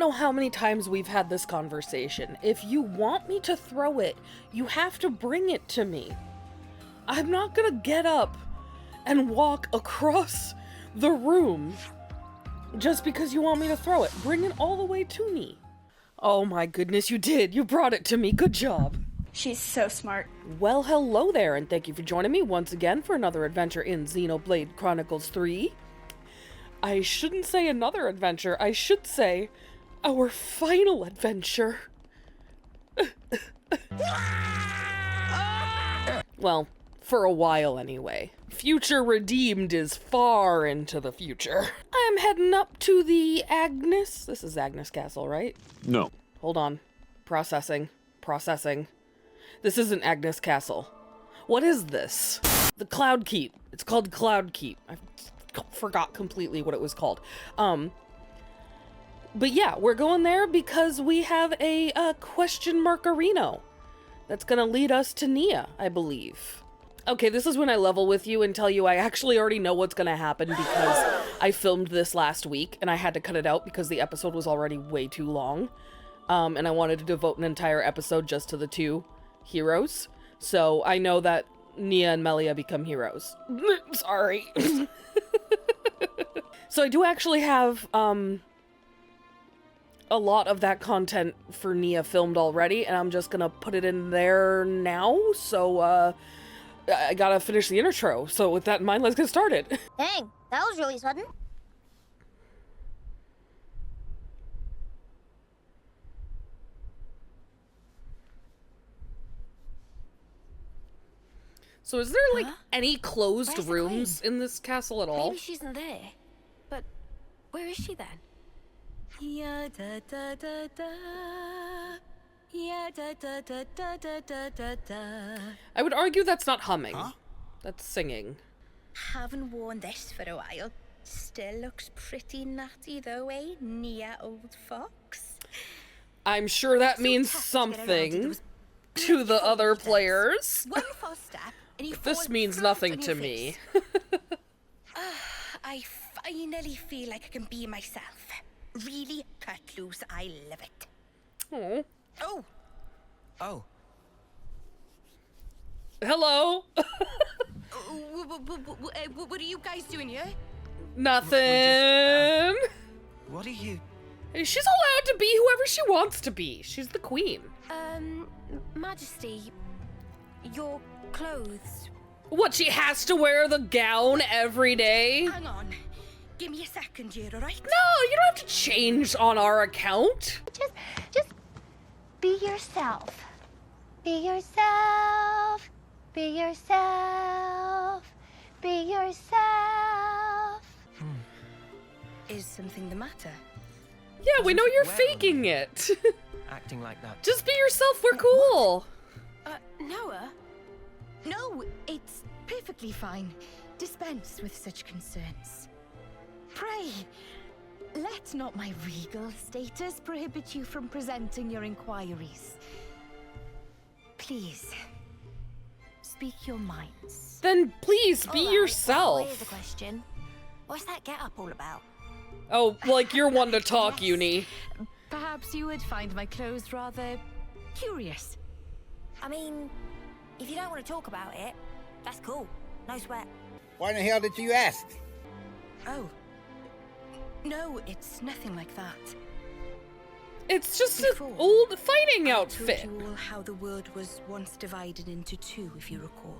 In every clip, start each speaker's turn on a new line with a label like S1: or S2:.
S1: don't know how many times we've had this conversation. If you want me to throw it, you have to bring it to me. I'm not gonna get up and walk across the room just because you want me to throw it. Bring it all the way to me. Oh my goodness, you did. You brought it to me. Good job.
S2: She's so smart.
S1: Well, hello there, and thank you for joining me once again for another adventure in Xenoblade Chronicles 3. I shouldn't say another adventure, I should say our final adventure. Well, for a while anyway. Future Redeemed is far into the future. I'm heading up to the Agnes. This is Agnes Castle, right?
S3: No.
S1: Hold on. Processing. This isn't Agnes Castle. What is this? The Cloud Keep. It's called Cloud Keep. I forgot completely what it was called. But yeah, we're going there because we have a question markerino that's gonna lead us to Nia, I believe. Okay, this is when I level with you and tell you I actually already know what's gonna happen because I filmed this last week and I had to cut it out because the episode was already way too long. And I wanted to devote an entire episode just to the two heroes. So I know that Nia and Melia become heroes. Sorry. So I do actually have a lot of that content for Nia filmed already, and I'm just gonna put it in there now. So I gotta finish the intro. So with that in mind, let's get started.
S4: Dang, that was really sudden.
S1: So is there, like, any closed rooms in this castle at all?
S4: Maybe she's in there. But where is she then?
S5: Yeah, da da da da. Yeah, da da da da da da da da.
S1: I would argue that's not humming. Huh? That's singing.
S5: Haven't worn this for a while. Still looks pretty natty though, eh, Nia, old fox?
S1: I'm sure that means something to the other players.
S5: One false step.
S1: This means nothing to me.
S5: I finally feel like I can be myself. Really cut loose. I love it.
S1: Oh.
S5: Oh.
S6: Oh.
S1: Hello.
S5: What are you guys doing here?
S1: Nothing.
S6: What are you?
S1: She's allowed to be whoever she wants to be. She's the queen.
S4: Majesty, your clothes.
S1: What, she has to wear the gown every day?
S5: Hang on. Give me a second here, alright?
S1: No, you don't have to change on our account.
S4: Just be yourself. Be yourself. Be yourself. Be yourself.
S5: Is something the matter?
S1: Yeah, we know you're faking it.
S6: Acting like that.
S1: Just be yourself, we're cool.
S5: Noah? No, it's perfectly fine. Dispense with such concerns. Pray, let not my regal status prohibit you from presenting your inquiries. Please, speak your minds.
S1: Then please be yourself.
S4: Here's a question. What's that get-up all about?
S1: Oh, like you're one to talk, Uni.
S5: Perhaps you would find my clothes rather curious.
S4: I mean, if you don't want to talk about it, that's cool. No sweat.
S7: Why the hell did you ask?
S5: Oh. No, it's nothing like that.
S1: It's just an old fighting outfit.
S5: I told you all how the world was once divided into two, if you recall.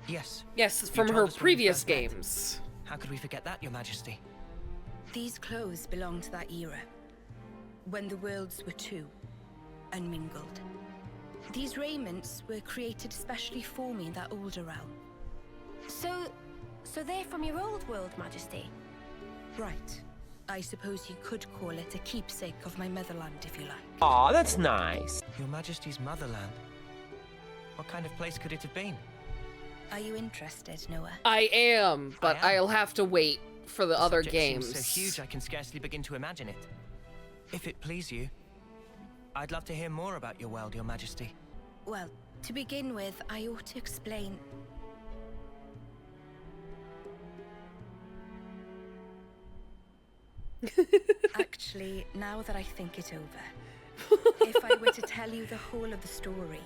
S6: Yes.
S1: Yes,
S6: You
S1: from
S6: told
S1: her
S6: us when we
S1: previous
S6: first met.
S1: games.
S6: How could we forget that, Your Majesty?
S5: These clothes belong to that era, when the worlds were two, unmingled. These raiments were created especially for me in that older realm.
S4: So they're from your old world, Majesty?
S5: Right. I suppose you could call it a keepsake of my motherland, if you like.
S8: Aw, that's nice.
S6: Your Majesty's motherland. What kind of place could it have been?
S5: Are you interested, Noah?
S1: I am, but
S6: I am.
S1: I'll have to wait for the other
S6: subject
S1: games.
S6: seems so huge I can scarcely begin to imagine it. If it please you, I'd love to hear more about your world, Your Majesty.
S5: Well, to begin with, I ought to explain. Actually, now that I think it over, if I were to tell you the whole of the story,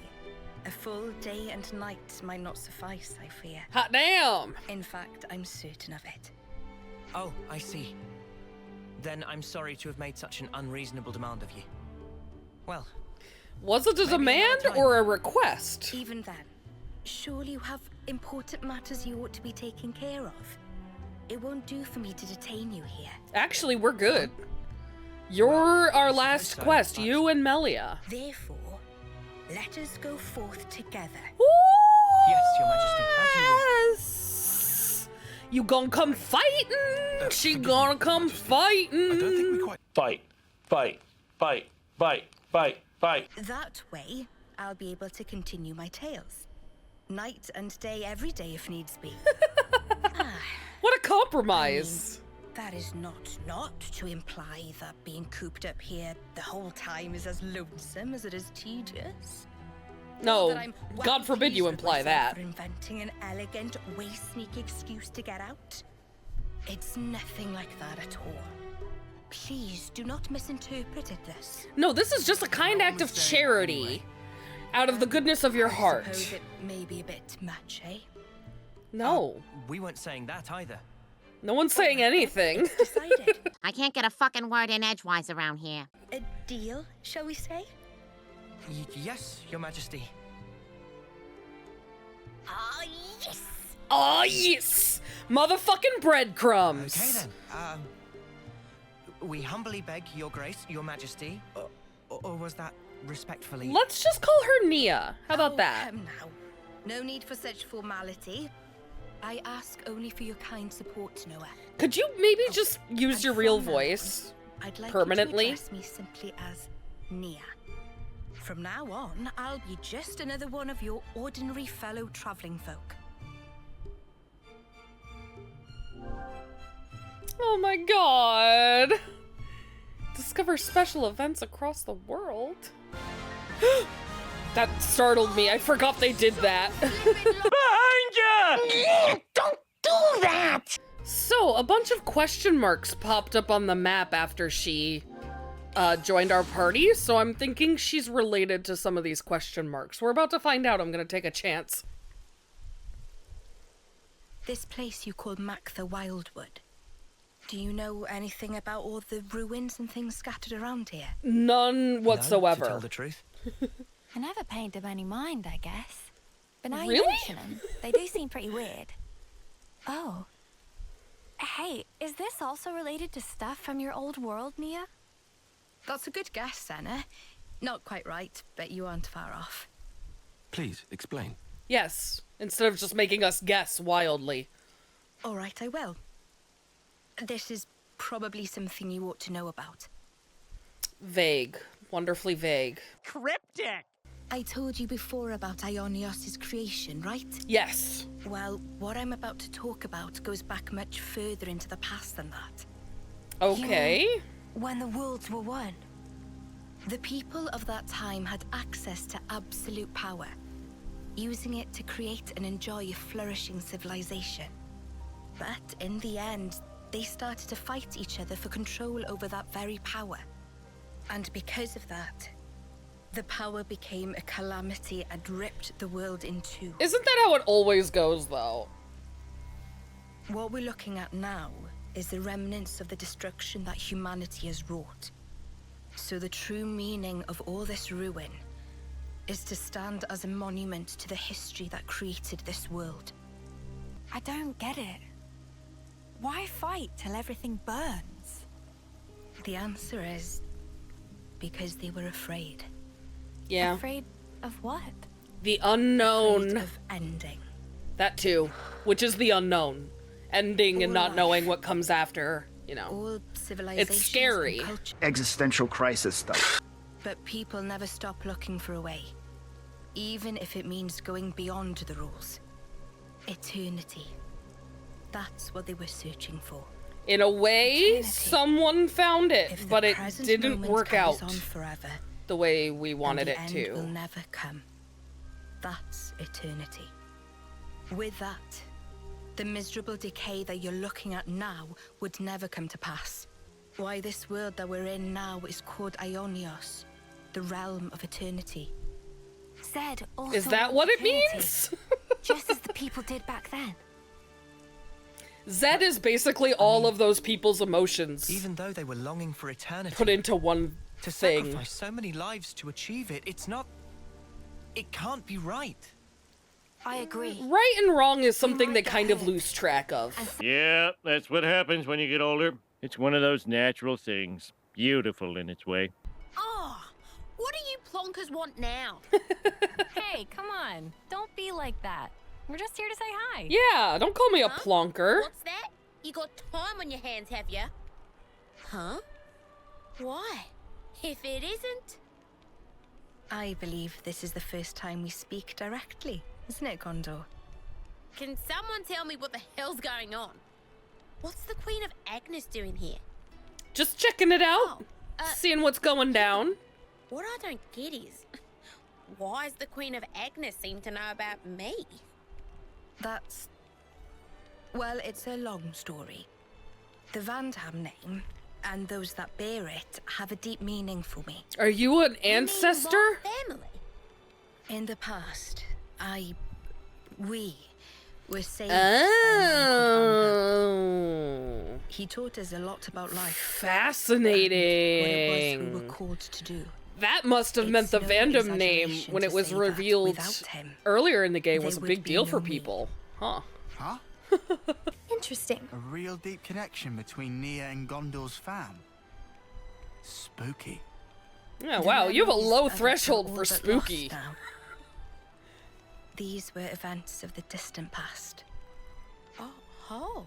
S5: a full day and night might not suffice, I fear.
S1: Hot damn!
S5: In fact, I'm certain of it.
S6: Oh, I see. Then I'm sorry to have made such an unreasonable demand of you. Well,
S1: Was it a demand or a request?
S5: Even then, surely you have important matters you ought to be taking care of. It won't do for me to detain you here.
S1: Actually, we're good. You're our last quest, you and Melia.
S5: Therefore, let us go forth together.
S6: yes, Your Majesty, as you will.
S1: Yes! You gonna come fighting? She gonna come fighting?
S2: I don't think we quite...
S8: Fight, fight, fight, fight, fight, fight.
S5: That way, I'll be able to continue my tales. Night and day, every day if needs be.
S1: What a compromise.
S5: That is not to imply that being cooped up here the whole time is as lonesome as it is tedious.
S1: No,
S5: That I'm well
S1: God forbid you
S5: pleased with
S1: imply
S5: myself
S1: that.
S5: For inventing an elegant, way-sneak excuse to get out. It's nothing like that at all. Please do not misinterpret it this.
S1: No, this is just a kind act of charity out of the goodness of your
S5: I
S1: heart.
S5: suppose it may be a bit much, eh?
S1: No,
S6: We weren't saying that either.
S1: no one's saying anything.
S5: Decided.
S3: I can't get a fucking word in edgewise around here.
S5: A deal, shall we say?
S6: Yes, Your Majesty.
S4: Ah, yes!
S1: Oh, yes! Motherfucking breadcrumbs.
S6: Okay then. We humbly beg Your Grace, Your Majesty, or was that respectfully?
S1: Let's just call her Nia. How about
S5: Oh,
S1: that?
S5: Come now. No need for such formality. I ask only for your kind support, Noah.
S1: Could you maybe just use
S5: And
S1: your real
S5: from now
S1: voice?
S5: on, I'd like
S1: permanently?
S5: you to address me simply as Nia. From now on, I'll be just another one of your ordinary fellow traveling folk.
S1: Oh my god. Discover special events across the world. That startled me. I forgot they did that.
S3: Don't do that!
S1: So, a bunch of question marks popped up on the map after she joined our party, so I'm thinking she's related to some of these question marks. We're about to find out. I'm gonna take a chance.
S5: This place you call Maktha Wildwood. Do you know anything about all the ruins and things scattered around here?
S1: None
S6: No,
S1: whatsoever.
S6: to tell the truth.
S4: I never paid them any mind, I guess. But now
S1: Really?
S4: you mention them, they do seem pretty weird. Oh. Hey, is this also related to stuff from your old world, Nia?
S5: That's a good guess, Senna. Not quite right, but you aren't far off.
S2: Please, explain.
S1: Yes, instead of just making us guess wildly.
S5: All right, I will. This is probably something you ought to know about.
S1: Vague. Wonderfully vague.
S8: Cryptic.
S5: I told you before about Ionios' creation, right?
S1: Yes.
S5: Well, what I'm about to talk about goes back much further into the past than that.
S1: Okay.
S4: When the worlds were one.
S5: The people of that time had access to absolute power, using it to create and enjoy a flourishing civilization. But in the end, they started to fight each other for control over that very power. And because of that, the power became a calamity and ripped the world in two.
S1: Isn't that how it always goes, though?
S5: What we're looking at now is the remnants of the destruction that humanity has wrought. So the true meaning of all this ruin is to stand as a monument to the history that created this world.
S4: I don't get it. Why fight till everything burns?
S5: The answer is because they were afraid.
S1: Yeah.
S4: Afraid of what?
S1: The
S5: Afraid
S1: unknown.
S5: of ending.
S1: That too. Which is the unknown. Ending and
S5: Or
S1: not
S5: life.
S1: knowing what comes after, you know.
S5: All civilizations
S1: scary.
S5: and culture.
S9: Existential crisis stuff.
S5: But people never stop looking for a way. Even if it means going beyond the rules. Eternity. That's what they were searching for.
S1: In a way,
S5: Eternity.
S1: someone found it,
S5: If the
S1: but it
S5: present
S1: didn't
S5: moment
S1: work
S5: carries
S1: out
S5: on forever,
S1: the way we wanted
S5: then
S1: it
S5: the end will
S1: to.
S5: never come. That's eternity. With that, the miserable decay that you're looking at now would never come to pass. Why this world that we're in now is called Ionios, the realm of eternity.
S4: Zed also
S1: Is that what it
S4: eternity,
S1: means?
S4: just as the people did back then.
S1: Zed is basically all of those people's emotions
S6: Even though they were longing for eternity,
S1: put into one
S6: to
S1: thing.
S6: sacrifice so many lives to achieve it, it's not... It can't be right.
S4: I agree.
S1: Right and wrong is something
S4: might
S1: they
S4: get
S1: kind of
S4: hurt.
S1: lose track of.
S8: Yeah, that's what happens when you get older. It's one of those natural things. Beautiful in its way.
S3: Oh, what do you plonkers want now?
S4: Hey, come on. Don't be like that. We're just here to say hi.
S1: Yeah, don't call me a
S3: Huh?
S1: plonker.
S3: What's that? You got time on your hands, have you? Huh? Why? If it isn't...
S5: I believe this is the first time we speak directly, isn't it, Gondor?
S3: Can someone tell me what the hell's going on? What's the Queen of Agnes doing here?
S1: Just checking it out.
S3: Oh,
S1: Seeing what's going down.
S3: What I don't get is... Why does the Queen of Agnes seem to know about me?
S5: That's... Well, it's a long story. The Vandham name, and those that bear it, have a deep meaning for me.
S1: Are you an
S3: You mean
S1: ancestor?
S3: my family?
S5: In the past, we were saved by a man called Vandham.
S1: Oh.
S5: He taught us a lot about life.
S1: Fascinating.
S5: What it was we were called to do.
S1: That must have meant
S5: It's
S1: the
S5: no
S1: Vandham name
S5: exaggeration
S1: when
S5: to
S1: it was
S5: say that
S1: revealed
S5: without him,
S1: earlier in the game
S5: there
S1: was a
S5: would
S1: big
S5: be
S1: deal
S5: no
S1: for
S5: me.
S1: people. Huh.
S9: Huh?
S4: Interesting.
S9: A real deep connection between Nia and Gondor's fam. Spooky.
S1: Yeah, wow, you have a
S5: Memories
S1: low
S5: of it are
S1: threshold
S5: all
S1: for
S5: but
S1: spooky.
S5: lost now. These were events of the distant past.
S3: Oh.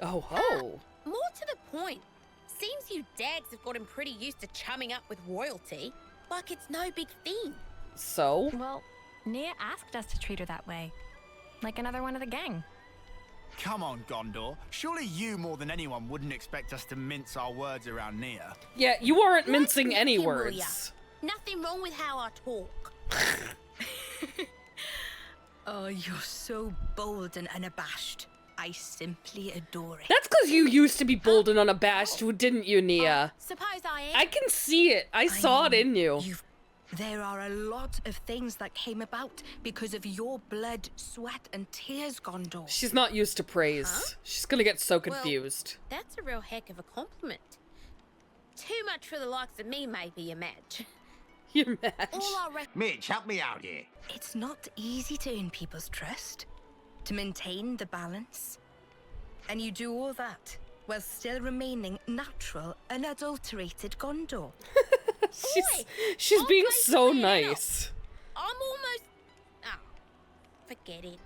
S1: Oh ho.
S3: More to the point, seems you dags have gotten pretty used to chumming up with royalty, like it's no big thing.
S1: So?
S4: Well, Nia asked us to treat her that way. Like another one of the gang.
S9: Come on, Gondor. Surely you more than anyone wouldn't expect us to mince our words around Nia.
S1: Yeah, you aren't
S3: Like
S1: mincing any
S3: Nia.
S1: words.
S3: Nothing wrong with how I talk.
S5: Oh, you're so bold and unabashed. I simply adore it.
S1: That's because you used to be bold and unabashed, didn't you, Nia?
S3: Suppose I am.
S1: I can see it. I saw it in you.
S5: There are a lot of things that came about because of your blood, sweat, and tears, Gondor.
S1: She's not used to praise.
S3: Huh?
S1: She's gonna get so
S3: Well,
S1: confused.
S3: That's a real heck of a compliment. Too much for the likes of me, maybe, you match.
S1: Your match.
S3: All I reckon.
S7: Mitch, help me out here.
S5: It's not easy to earn people's trust, to maintain the balance. And you do all that while still remaining natural, unadulterated Gondor.
S1: She's being
S3: okay,
S1: so
S3: clear it up.
S1: nice.
S3: I'm almost. Oh, forget it.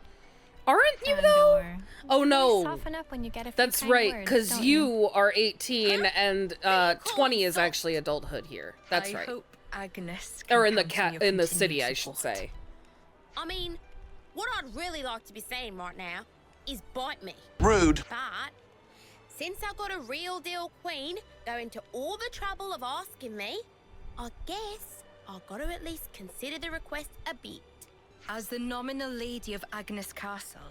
S1: Aren't you though?
S4: Gondor.
S1: Oh
S4: You
S1: no.
S4: soften up when you get a few
S1: That's
S4: kind
S1: right,
S4: words,
S1: because
S4: don't
S1: you are 18 and
S3: call
S1: 20
S3: me
S1: is
S3: soft.
S1: actually adulthood here. That's
S5: I
S1: right.
S5: hope Agnes
S1: Or in the
S5: can count on your
S1: in the
S5: continued
S1: city, I should
S5: support.
S1: say.
S3: I mean, what I'd really like to be saying right now is bite me.
S7: Rude.
S3: But since I got a real deal queen going to all the trouble of asking me, I guess I gotta at least consider the request a bit.
S5: As the nominal lady of Agnes Castle,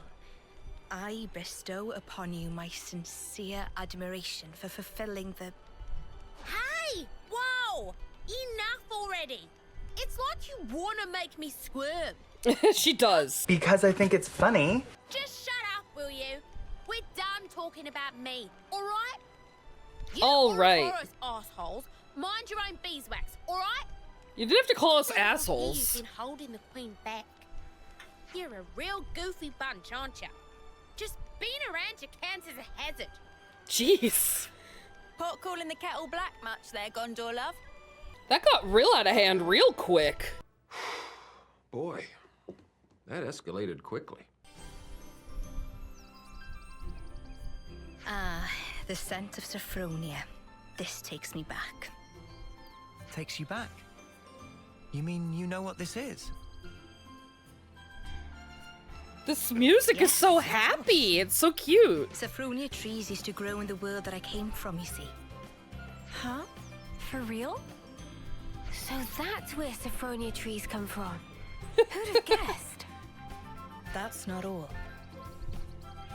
S5: I bestow upon you my sincere admiration for fulfilling the...
S3: Hey! Whoa! Enough already! It's like you wanna make me squirm.
S1: She does.
S10: Because I think it's funny.
S3: Just shut up, will you? We're done talking about me, alright?
S1: All right.
S3: Ouroboros assholes, mind your own beeswax, alright?
S1: You didn't have to call us
S3: You've
S1: assholes.
S3: been holding the queen back. You're a real goofy bunch, aren't you? Just being around you counts as a hazard.
S1: Jeez.
S4: Pot calling the kettle black much there, Gondor love?
S1: That got real out of hand real quick.
S2: Boy, that escalated quickly.
S5: Ah, the scent of Sophronia. This takes me back.
S6: Takes you back. You mean you know what this is?
S1: This music is so happy. It's so cute.
S5: Sophronia trees used to grow in the world that I came from, you see.
S4: Huh? For real? So that's where Sophronia trees come from. Who'd have guessed?
S5: That's not all.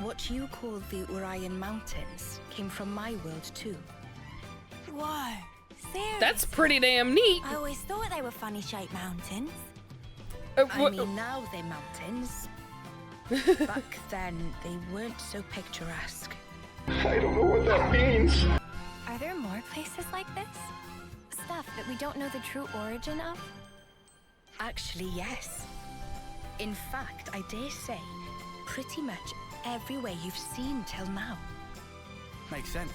S5: What you call the Urian Mountains came from my world too.
S4: Whoa. Seriously?
S1: That's pretty damn neat.
S4: I always thought they were funny-shaped mountains.
S5: I mean, now they're mountains. Back then, they weren't so picturesque.
S10: I don't know what that means.
S4: Are there more places like this? Stuff that we don't know the true origin of?
S5: Actually, yes. In fact, I dare say, pretty much everywhere you've seen till now.
S9: Makes sense.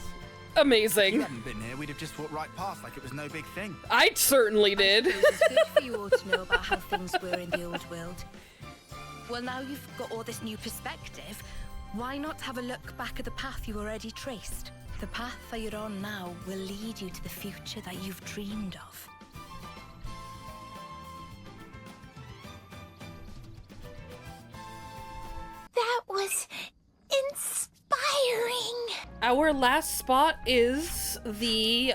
S9: If
S1: Amazing.
S9: you hadn't been here, we'd have just walked right past like it was no big thing.
S1: I certainly did.
S5: I suppose it's good for you all to know about how things were in the old world. Well, now you've got all this new perspective, why not have a look back at the path you already traced? The path that you're on now will lead you to the future that you've dreamed of.
S4: That was inspiring.
S1: Our last spot is the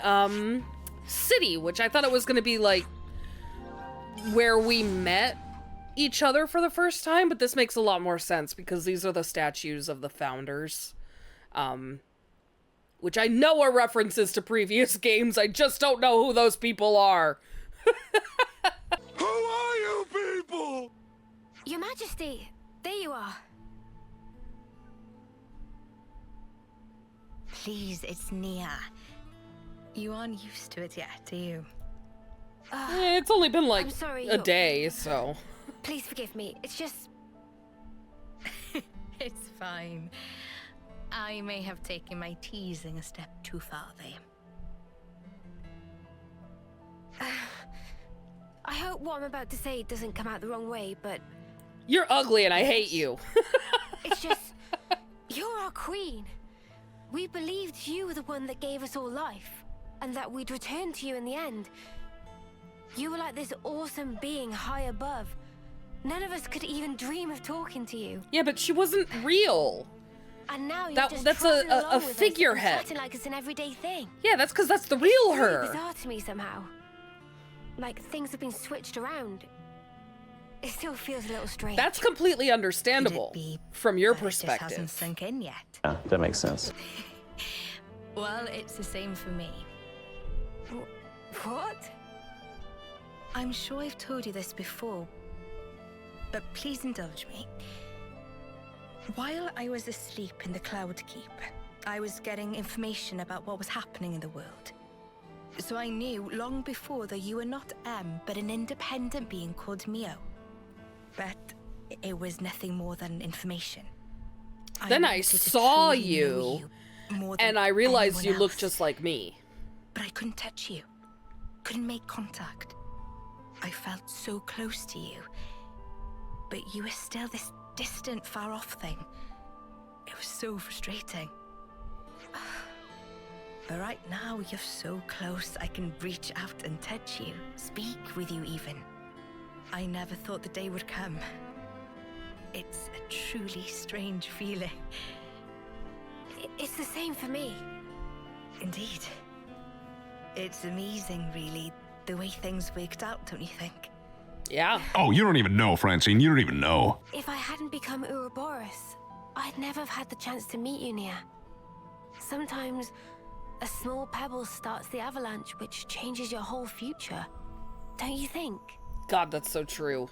S1: city, which I thought it was going to be like where we met each other for the first time, but this makes a lot more sense because these are the statues of the founders, which I know are references to previous games. I just don't know who those people are.
S9: Who are you people?
S4: Your Majesty, there you are.
S5: Please, it's Nia. You aren't used to it yet, are you?
S1: It's only been like
S4: I'm sorry,
S1: a day, so...
S4: Please forgive me. It's just...
S5: It's fine. I may have taken my teasing a step too far there.
S4: I hope what I'm about to say doesn't come out the wrong way, but
S1: You're ugly and I hate you.
S4: it's just... You're our queen. We believed you were the one that gave us all life, and that we'd return to you in the end. You were like this awesome being high above. None of us could even dream of talking to you.
S1: Yeah, but she wasn't real.
S4: And now you're
S1: That-
S4: just
S1: that's
S4: trotting
S1: a
S4: along with us and
S1: figurehead.
S4: chatting like it's an everyday thing.
S1: Yeah, that's because that's the real
S4: It's really
S1: her.
S4: bizarre to me somehow. Like things have been switched around. It still feels a little strange.
S1: That's completely understandable
S5: Could it be
S1: from your
S5: that it just
S1: perspective.
S5: hasn't sunk in yet.
S10: Yeah, that makes sense.
S5: Well, it's the same for me.
S4: What?
S5: I'm sure I've told you this before, but please indulge me. While I was asleep in the Cloud Keep, I was getting information about what was happening in the world. So I knew long before that you were not M, but an independent being called Mio. But it was nothing more than information.
S1: Then I
S5: wanted to
S1: saw
S5: truly know
S1: you,
S5: more than
S1: and I realized you
S5: anyone
S1: look
S5: else.
S1: just like me.
S5: But I couldn't touch you. Couldn't make contact. I felt so close to you. But you were still this distant, far-off thing. It was so frustrating. But right now, you're so close, I can reach out and touch you. Speak with you, even. I never thought the day would come. It's a truly strange feeling.
S4: It's the same for me.
S5: Indeed. It's amazing, really, the way things worked out, don't you think?
S1: Yeah.
S10: Oh, you don't even know, Francine. You don't even know.
S4: If I hadn't become Ouroboros, I'd never have had the chance to meet you, Nia. Sometimes a small pebble starts the avalanche, which changes your whole future. Don't you think?
S1: God, that's so true.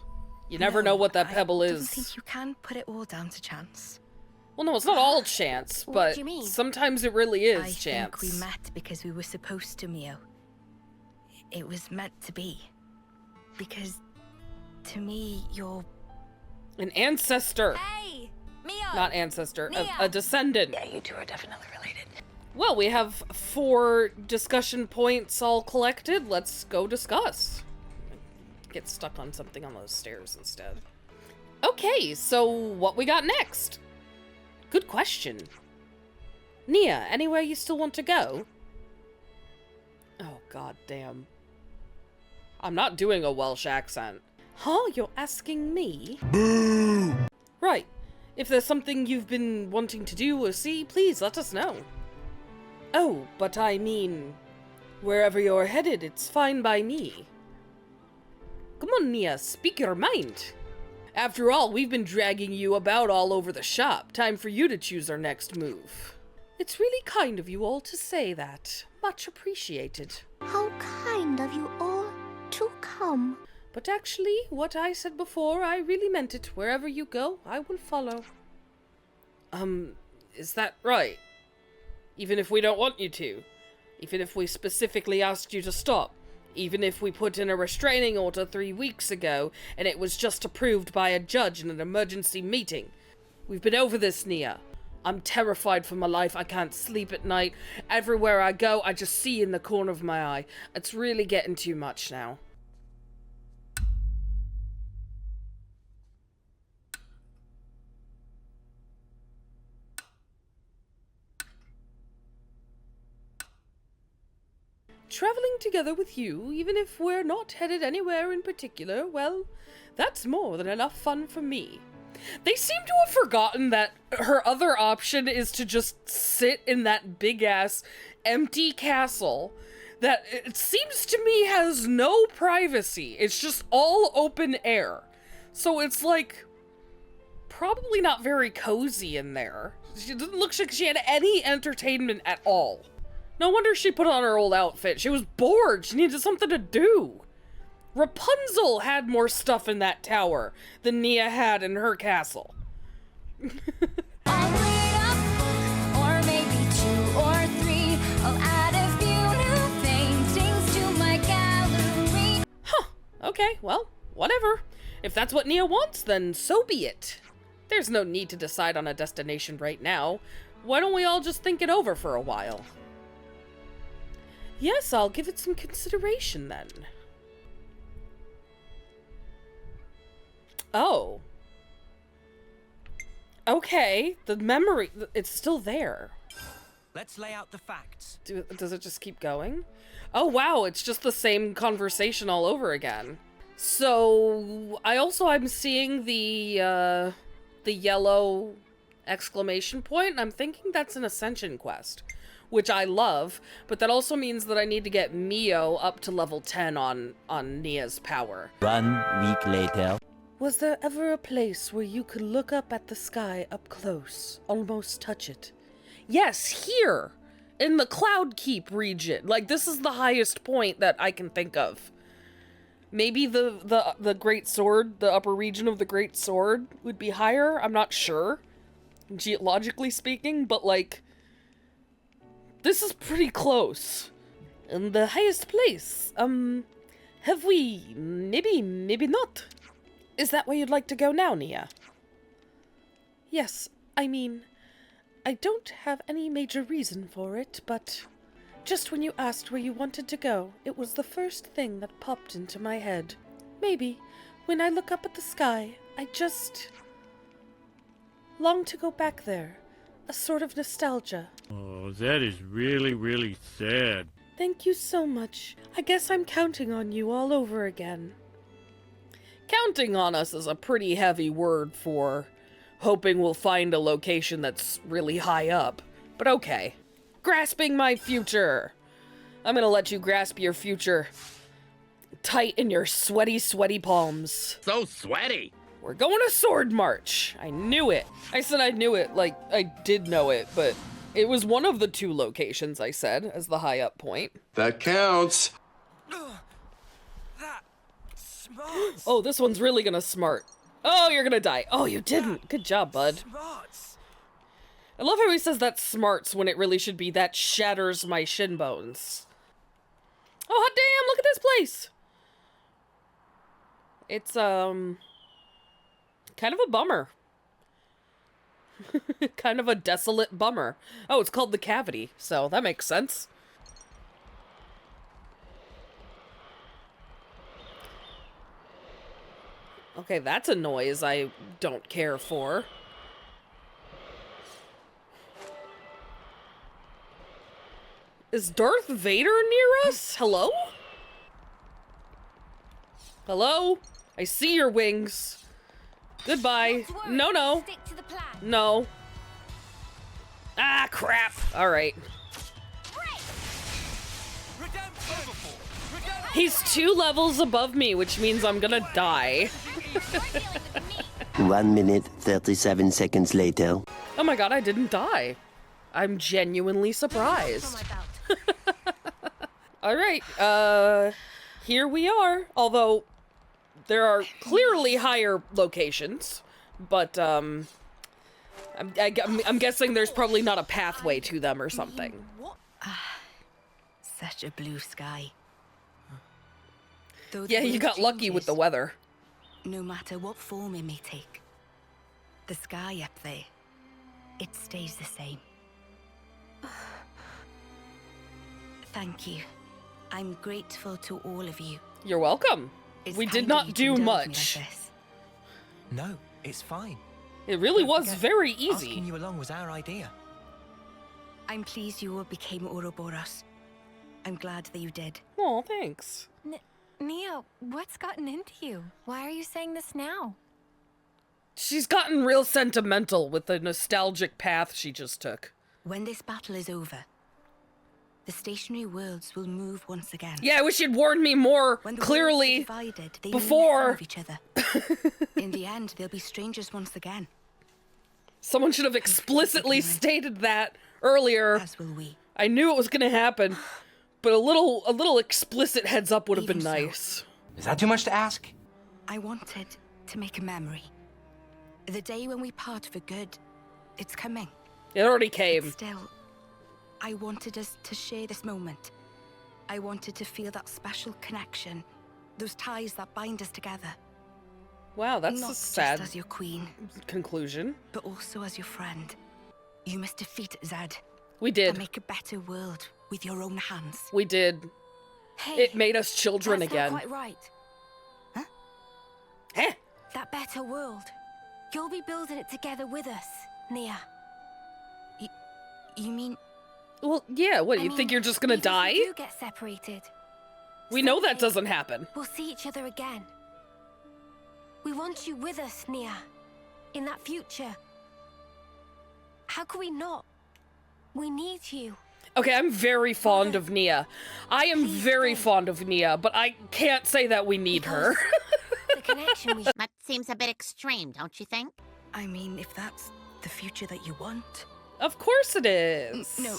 S1: You never know what that pebble
S5: I don't
S1: is.
S5: think you can put it all down to chance.
S1: Well, no, it's not all chance,
S4: What
S1: but
S4: do you mean?
S1: sometimes it really is
S5: I
S1: chance.
S5: think we met because we were supposed to, Mio. It was meant to be. Because, to me, you're...
S1: An ancestor.
S4: Hey, Mia!
S1: Not ancestor,
S4: Nia!
S1: a descendant.
S5: Yeah, you two are definitely related.
S1: Well, we have 4 discussion points all collected. Let's go discuss. Get stuck on something on those stairs instead. Okay, so what we got next? Good question. Nia, anywhere you still want to go? Oh, god damn. I'm not doing a Welsh accent. Huh? You're asking me? Boo! Right. If there's something you've been wanting to do or see, please let us know. Oh, but I mean, wherever you're headed, it's fine by me. Come on, Nia, speak your mind. After all, we've been dragging you about all over the shop. Time for you to choose our next move. It's really kind of you all to say that. Much appreciated.
S11: How kind of you all to come.
S1: But actually, what I said before, I really meant it. Wherever you go, I will follow. Is that right? Even if we don't want you to? Even if we specifically asked you to stop? Even if we put in a restraining order 3 weeks ago, and it was just approved by a judge in an emergency meeting? We've been over this, Nia. I'm terrified for my life. I can't sleep at night. Everywhere I go, I just see in the corner of my eye. It's really getting too much now. Traveling together with you, even if we're not headed anywhere in particular, well, that's more than enough fun for me. They seem to have forgotten that her other option is to just sit in that big-ass empty castle that, it seems to me, has no privacy. It's just all open air. So it's like, probably not very cozy in there. She doesn't look like she had any entertainment at all. No wonder she put on her old outfit. She was bored. She needed something to do. Rapunzel had more stuff in that tower than Nia had in her castle.
S11: I'll read a book, or maybe 2 or 3. I'll add a few new paintings to my gallery.
S1: Huh. Okay, well, whatever. If that's what Nia wants, then so be it. There's no need to decide on a destination right now. Why don't we all just think it over for a while? Yes, I'll give it some consideration then. Oh. Okay, the memory, it's still there.
S6: Let's lay out the facts.
S1: Does it just keep going? Oh wow, it's just the same conversation all over again. So, I'm seeing the yellow exclamation point, and I'm thinking that's an ascension quest, which I love, but that also means that I need to get Mio up to level 10 on Nia's power.
S12: 1 week later.
S1: Was there ever a place where you could look up at the sky up close, almost touch it? Yes, here! In the Cloud Keep region. Like, this is the highest point that I can think of. Maybe the Great Sword, the upper region of the Great Sword would be higher? I'm not sure, geologically speaking, but like, this is pretty close. And the highest place, have we? Maybe not. Is that where you'd like to go now, Nia? Yes, I mean, I don't have any major reason for it, but just when you asked where you wanted to go, it was the first thing that popped into my head. Maybe, when I look up at the sky, I just long to go back there. A sort of nostalgia.
S8: Oh, that is really, really sad.
S1: Thank you so much. I guess I'm counting on you all over again. Counting on us is a pretty heavy word for hoping we'll find a location that's really high up. But okay. Grasping my future. I'm gonna let you grasp your future tight in your sweaty, sweaty palms.
S8: So sweaty.
S1: We're going to Sword March. I knew it. I said I knew it, like I did know it, but it was one of the 2 locations I said as the high up point.
S10: That counts.
S6: That smarts.
S1: Oh, this one's really gonna smart. Oh, you're gonna die. Oh, you didn't. Good job, bud.
S6: Smarts.
S1: I love how he says that smarts when it really should be that shatters my shin bones. Oh, hot damn, look at this place. It's, kind of a bummer. Kind of a desolate bummer. Oh, it's called the Cavity, so that makes sense. Okay, that's a noise I don't care for. Is Darth Vader near us? Hello? Hello? I see your wings. Goodbye. No, no.
S4: Stick to the plan.
S1: No. Ah, crap. All right. He's 2 levels above me, which means I'm gonna die.
S12: 1 minute, 37 seconds later.
S1: Oh my god, I didn't die. I'm genuinely surprised. All right, here we are. Although there are clearly higher locations, but I'm guessing there's probably not a pathway to them or something.
S5: Such a blue sky.
S1: Yeah, you got lucky with the weather.
S5: No matter what form it may take, the sky up there, it stays the same. Thank you. I'm grateful to all of you.
S1: You're welcome. We did not do much.
S6: No, it's fine.
S1: It really was very easy.
S6: Asking you along was our idea.
S5: I'm pleased you all became Ouroboros. I'm glad that you did.
S1: Oh, thanks.
S4: Nia, what's gotten into you? Why are you saying this now?
S1: She's gotten real sentimental with the nostalgic path she just took.
S5: When this battle is over, the stationary worlds will move once again.
S1: Yeah, I wish you'd warned me more clearly before.
S5: Of each other. In the end, they'll be strangers once again.
S1: Someone should have explicitly stated that earlier.
S5: As will we.
S1: I knew it was going to happen, but a little explicit heads up would have been nice.
S13: Is that too much to ask?
S5: I wanted to make a memory. The day when we part for good, it's coming.
S1: It already came.
S5: But still, I wanted us to share this moment. I wanted to feel that special connection, those ties that bind us together.
S1: Wow, that's
S5: Not
S1: a sad
S5: just as your queen,
S1: conclusion.
S5: but also as your friend. You must defeat Zed.
S1: We did.
S5: And make a better world with your own hands.
S1: We did.
S4: Hey,
S1: it made us children
S4: that's
S1: again.
S4: Not quite right.
S5: Huh?
S1: Eh?
S4: That better world. You'll be building it together with us, Nia.
S5: You mean?
S1: Well, yeah. What, you think you're just gonna die?
S4: If you do get separated,
S1: We know that doesn't happen.
S4: we'll see each other again. We want you with us, Nia. In that future. How could we not? We need you.
S1: Okay, I'm very fond of Nia. I am very fond of Nia, but I can't say that we need her.
S4: The connection we
S3: That seems a bit extreme, don't you think?
S5: I mean, if that's the future that you want.
S1: Of course it is.
S5: No.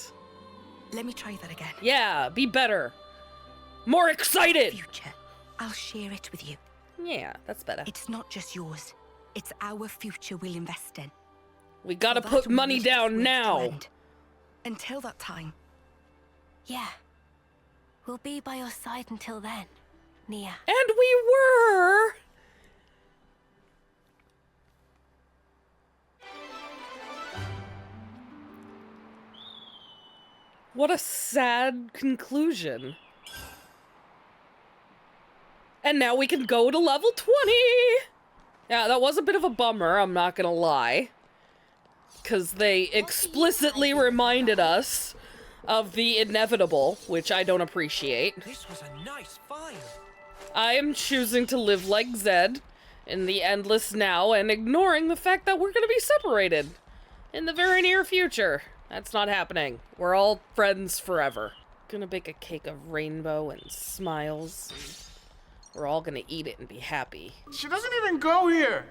S5: Let me try that again.
S1: Yeah, be better. More excited.
S5: Future. I'll share it with you.
S1: Yeah, that's better.
S5: It's not just yours. It's our future we'll invest in.
S1: We gotta
S5: For
S1: put
S5: that
S1: money
S5: wish
S1: down
S5: for it to
S1: now.
S5: end. Until that time.
S4: Yeah. We'll be by your side until then, Nia.
S1: And we were. What a sad conclusion. And now we can go to level 20! Yeah, that was a bit of a bummer, I'm not gonna lie. Because they explicitly reminded us of the inevitable, which I don't appreciate.
S6: This was a nice find.
S1: I am choosing to live like Zed in the endless now and ignoring the fact that we're gonna be separated in the very near future. That's not happening. We're all friends forever. Gonna bake a cake of rainbow and smiles. We're all gonna eat it and be happy.
S9: She doesn't even go here.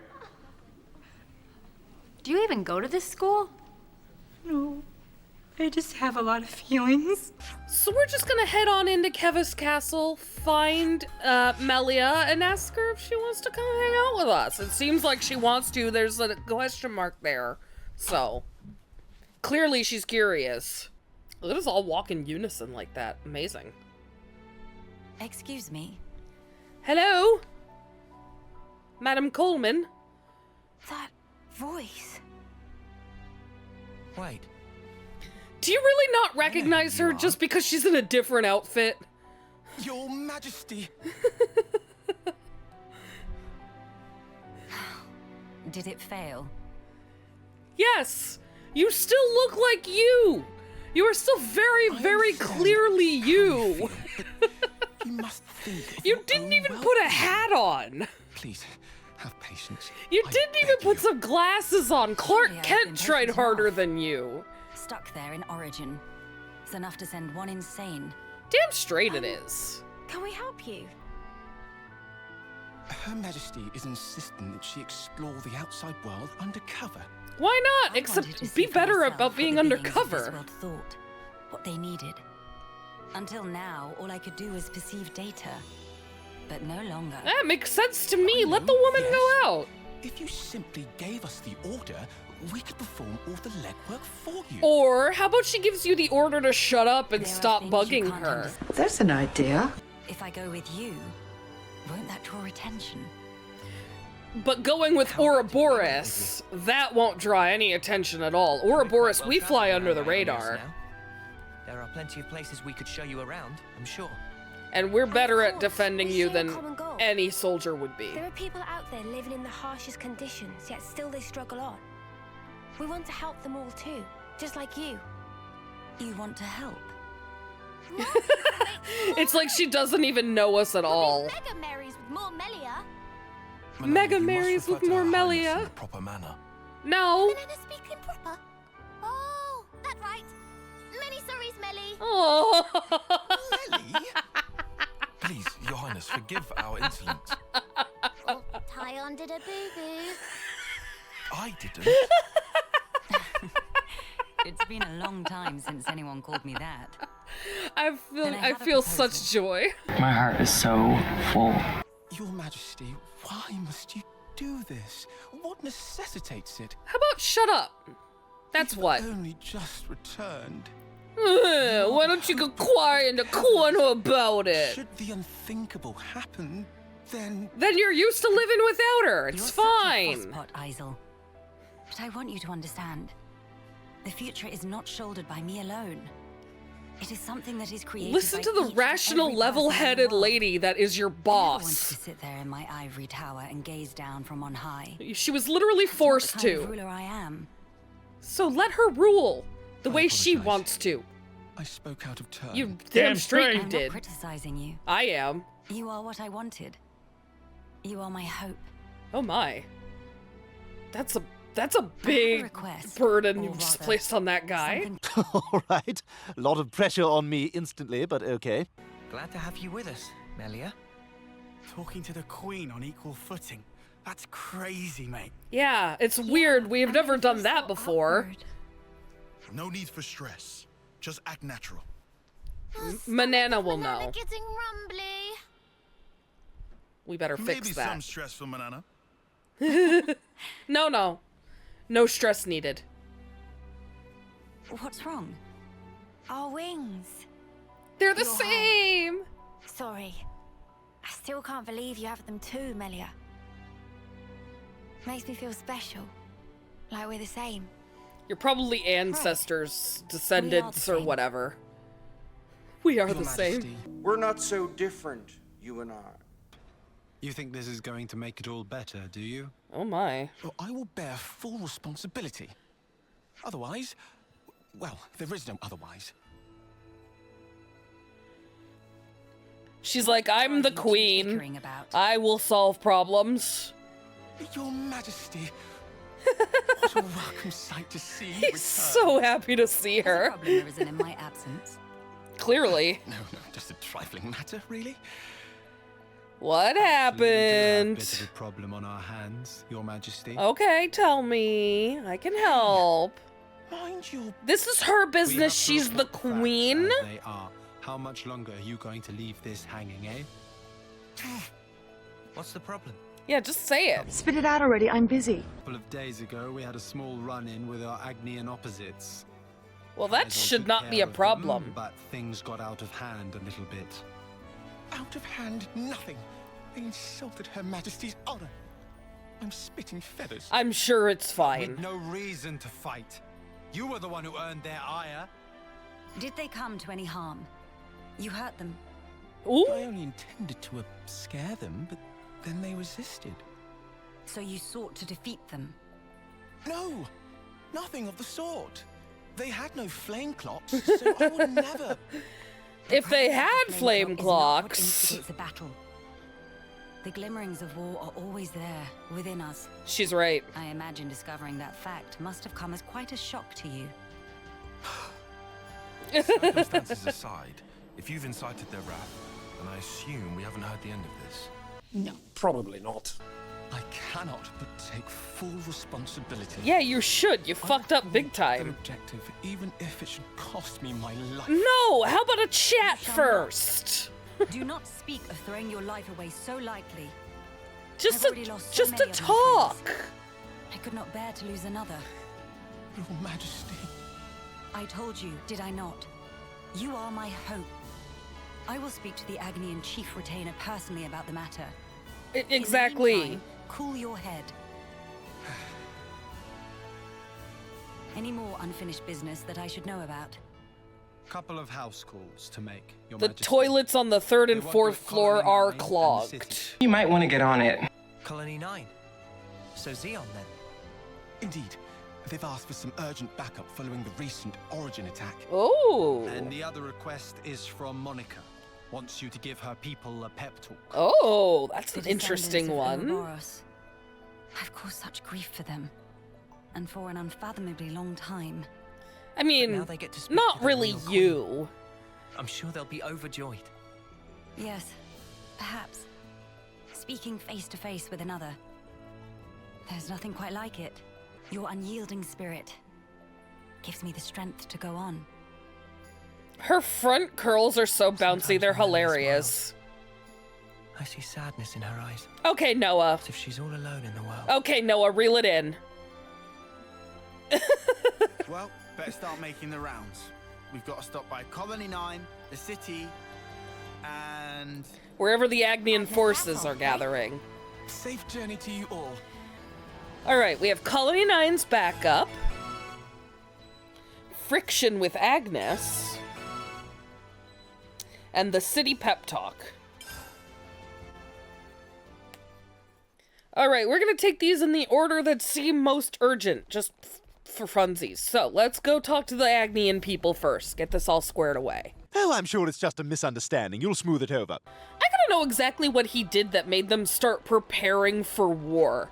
S14: Do you even go to this school?
S15: No. I just have a lot of feelings.
S1: So we're just gonna head on into Kevis Castle, find Melia, and ask her if she wants to come hang out with us. It seems like she wants to. There's a question mark there. So, clearly she's curious. Let us all walk in unison like that. Amazing.
S5: Excuse me.
S1: Hello? Madam Coleman?
S4: That voice.
S6: Wait.
S1: Do you really not recognize her just because she's in a different outfit?
S9: Your Majesty.
S15: Did it fail?
S1: Yes! You still look like you! You are still very, very clearly you!
S9: You must think.
S1: You didn't even put a hat on!
S9: Please, have patience.
S1: You didn't even put some glasses on! Clark Kent tried harder than you!
S15: Stuck there in Origin. It's enough to send one insane.
S1: Damn straight it is.
S4: Can we help you?
S9: Her Majesty is insisting that she explore the outside world undercover.
S1: Why not? Except be better about being undercover.
S13: World thought, what they needed. Until now, all I could do was perceive data, but no longer.
S1: That makes sense to me. Let the woman go out.
S16: If you simply gave us the order, we could perform all the legwork for you.
S1: Or how about she gives you the order to shut up and stop bugging her?
S15: That's an idea.
S13: If I go with you, won't that draw attention?
S1: But going with Ouroboros, that won't draw any attention at all. Ouroboros, we fly under the radar.
S6: There are plenty of places we could show you around, I'm sure.
S1: And we're better at defending you than any soldier would be.
S4: There are people out there living in the harshest conditions, yet still they struggle on. We want to help them all too, just like you.
S13: You want to help?
S1: It's like she doesn't even know us at all.
S3: Mega Marys with more Melia.
S1: Mega Marys with more Melia.
S16: Proper manner.
S1: No.
S3: Banana speaking proper. Oh, that's right. Many sorries, Melly.
S1: Oh.
S16: Melly? Please, Your Highness, forgive our insolence.
S3: Oh, Tyon did a boo-boo.
S16: I didn't.
S13: It's been a long time since anyone called me that.
S1: I feel such joy.
S17: My heart is so full.
S16: Your Majesty, why must you do this? What necessitates it?
S1: How about shut up? That's what.
S16: Only just returned.
S1: Why don't you go quiet in the corner about it?
S16: Should the unthinkable happen, then
S1: you're used to living without her. It's fine.
S13: You're such a fosspot, Isel. But I want you to understand. The future is not shouldered by me alone. It is something that is created.
S1: Listen to the rational, level-headed lady that is your boss.
S13: I wants to sit there in my ivory tower and gaze down from on high.
S1: She was literally forced
S13: That's not the
S1: to.
S13: kind of ruler I am.
S1: So let her rule the way she wants to.
S16: I spoke out of turn.
S1: You damn straight you
S13: I'm
S1: did.
S13: not criticizing you.
S1: I am.
S13: You are what I wanted. You are my hope.
S1: Oh my. That's a big burden you just placed on that guy.
S18: All right. A lot of pressure on me instantly, but okay.
S6: Glad to have you with us, Melia.
S9: Talking to the Queen on equal footing. That's crazy, mate.
S1: Yeah, it's weird. We've never done that before.
S19: No need for stress. Just act natural.
S1: Manana will know.
S3: Getting rumbly.
S1: We better fix
S19: Maybe
S1: that.
S19: some stress for Manana.
S1: No. No stress needed.
S13: What's wrong?
S4: Our wings.
S1: They're the same.
S4: Sorry. I still can't believe you have them too, Melia. Makes me feel special. Like we're the same.
S1: You're probably ancestors, descendants, or whatever. We are the same.
S20: We're not so different, you and I.
S21: You think this is going to make it all better, do you?
S1: Oh my.
S16: Well, I will bear full responsibility. Otherwise, well, there is no otherwise.
S1: She's like, I'm the queen. I will solve problems.
S16: Your Majesty. What a welcome sight to see.
S1: He's so happy to see her.
S13: Problem there isn't in my absence.
S1: Clearly.
S16: No, just a trifling matter, really.
S1: What happened?
S21: We do have a bit of a problem on our hands, Your Majesty.
S1: Okay, tell me. I can help.
S16: Mind you.
S1: This is her business. She's the queen.
S21: They are. How much longer are you going to leave this hanging, eh?
S6: What's the problem?
S1: Yeah, just say it.
S15: Spit it out already. I'm busy.
S21: A couple of days ago, we had a small run-in with our Agnian opposites.
S1: Well, that
S21: Isel
S1: should
S21: took
S1: not
S21: care
S1: be a
S21: of them,
S1: problem.
S21: but things got out of hand a little bit.
S16: Out of hand, nothing. They insulted Her Majesty's honor. I'm spitting feathers.
S1: I'm sure it's fine.
S21: With no reason to fight. You were the one who earned their ire.
S13: Did they come to any harm? You hurt them?
S1: Ooh.
S16: I only intended to scare them, but then they resisted.
S13: So you sought to defeat them?
S16: No, nothing of the sort. They had no flame clocks, so I would never...
S1: If they had flame clocks...
S13: Instigates a battle. The glimmerings of war are always there, within us.
S1: She's right.
S13: I imagine discovering that fact must have come as quite a shock to you.
S16: Circumstances aside, if you've incited their wrath, then I assume we haven't heard the end of this.
S2: No, probably not.
S16: I cannot but take full responsibility.
S1: Yeah, you should. You fucked up big
S16: An
S1: time.
S16: objective, even if it should cost me my life.
S1: No, how about a chat first?
S13: Do not speak of throwing your life away so lightly.
S1: Just
S13: I've already lost so
S1: just
S13: many
S1: to
S13: of my
S1: talk.
S13: friends. I could not bear to lose another.
S16: Your Majesty.
S13: I told you, did I not? You are my hope. I will speak to the Agnian chief retainer personally about the matter.
S1: Exactly.
S13: In the meantime, cool your head. Any more unfinished business that I should know about?
S21: Couple of house calls to make, Your
S1: The
S21: Majesty.
S1: toilets on the 3rd and
S21: They
S1: 4th
S21: work with
S1: floor
S21: Colony
S1: are
S21: 9 and the
S1: clogged.
S21: city.
S17: You might want to get on it.
S6: Colony 9. So Xeon then?
S16: Indeed. They've asked for some urgent backup following the recent Origin attack.
S1: Oh.
S21: And the other request is from Monica. Wants you to give her people a pep talk.
S1: Oh, that's
S13: The
S1: an interesting
S13: descendants of
S1: one.
S13: Ouroboros. I've caused such grief for them. And for an unfathomably long time.
S1: I mean,
S6: Now they get to speak
S1: not
S6: to their
S1: really
S6: real
S1: you.
S6: I'm sure they'll be overjoyed.
S13: Yes, perhaps. Speaking face to face with another. There's nothing quite like it. Your unyielding spirit gives me the strength to go on.
S1: Her front curls are so bouncy, they're hilarious.
S6: I see sadness in her eyes.
S1: Okay, Noah.
S6: As if she's all alone in the world.
S1: Okay, Noah, reel it in.
S9: Well, better start making the rounds. We've got to stop by Colony 9, the city, and...
S1: Wherever the Agnian forces are gathering.
S16: Safe journey to you all.
S1: Alright, we have Colony 9's backup. Friction with Agnes. And the city pep talk. Alright, we're gonna take these in the order that seem most urgent, just for funsies. So, let's go talk to the Agnian people first. Get this all squared away.
S18: Oh, I'm sure it's just a misunderstanding. You'll smooth it over.
S1: I gotta know exactly what he did that made them start preparing for war.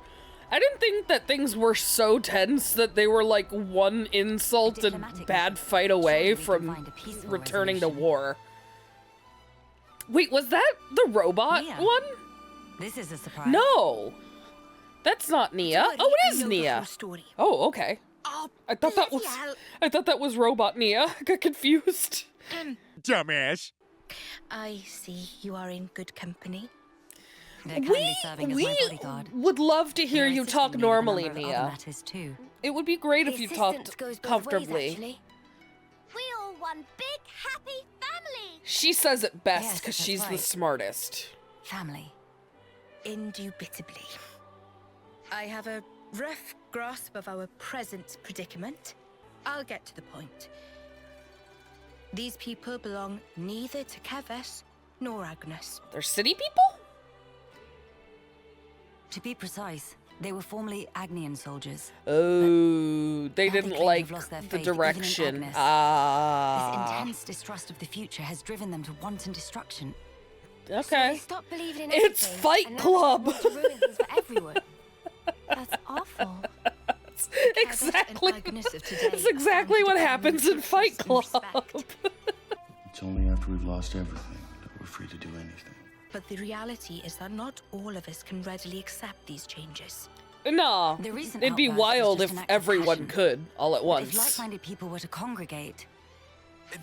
S1: I didn't think that things were so tense that they were like one insult and bad fight away from returning to war. Wait, was that the robot one?
S13: This is a surprise.
S1: No! That's not Nia. Oh, it is Nia. Oh, okay. I thought that was robot Nia. I got confused.
S18: Dumbass.
S5: I see you are in good company.
S13: They're kindly serving as my bodyguard.
S1: Would love to hear you talk
S13: Assisting me with a
S1: normally,
S13: number of other
S1: Nia.
S13: matters too.
S1: It would be great if
S3: The
S1: you
S3: assistance
S1: talked
S3: goes both ways,
S1: comfortably.
S3: actually. We all one big happy family.
S1: She says it best
S5: Yes,
S1: because
S5: that's
S1: she's the
S5: right.
S1: smartest.
S13: Family.
S5: Indubitably. I have a rough grasp of our present predicament. I'll get to the point. These people belong neither to Keves nor Agnes.
S1: They're city people?
S13: To be precise, they were formerly Agnian soldiers.
S1: Oh, they
S13: Now
S1: didn't
S13: claim to
S1: like
S13: have lost their
S1: the
S13: faith even in
S1: direction.
S13: Agnes.
S1: Ah.
S13: This intense distrust of the future has driven them to wanton destruction.
S1: Okay.
S3: Stop believing in
S1: It's
S3: everything,
S1: Fight
S3: and now
S1: Club.
S3: want to ruin things for everyone. That's awful.
S1: Exactly.
S5: Agnes of today
S1: That's exactly what happens in Fight Club.
S7: It's only after we've lost everything that we're free to do anything.
S5: But the reality is that not all of us can readily accept these changes.
S1: No,
S13: The recent
S1: it'd be
S13: outburst was
S1: wild
S13: just
S1: if
S13: an act of
S1: everyone
S13: passion.
S1: could all at
S13: If
S1: once.
S13: like-minded people were to congregate,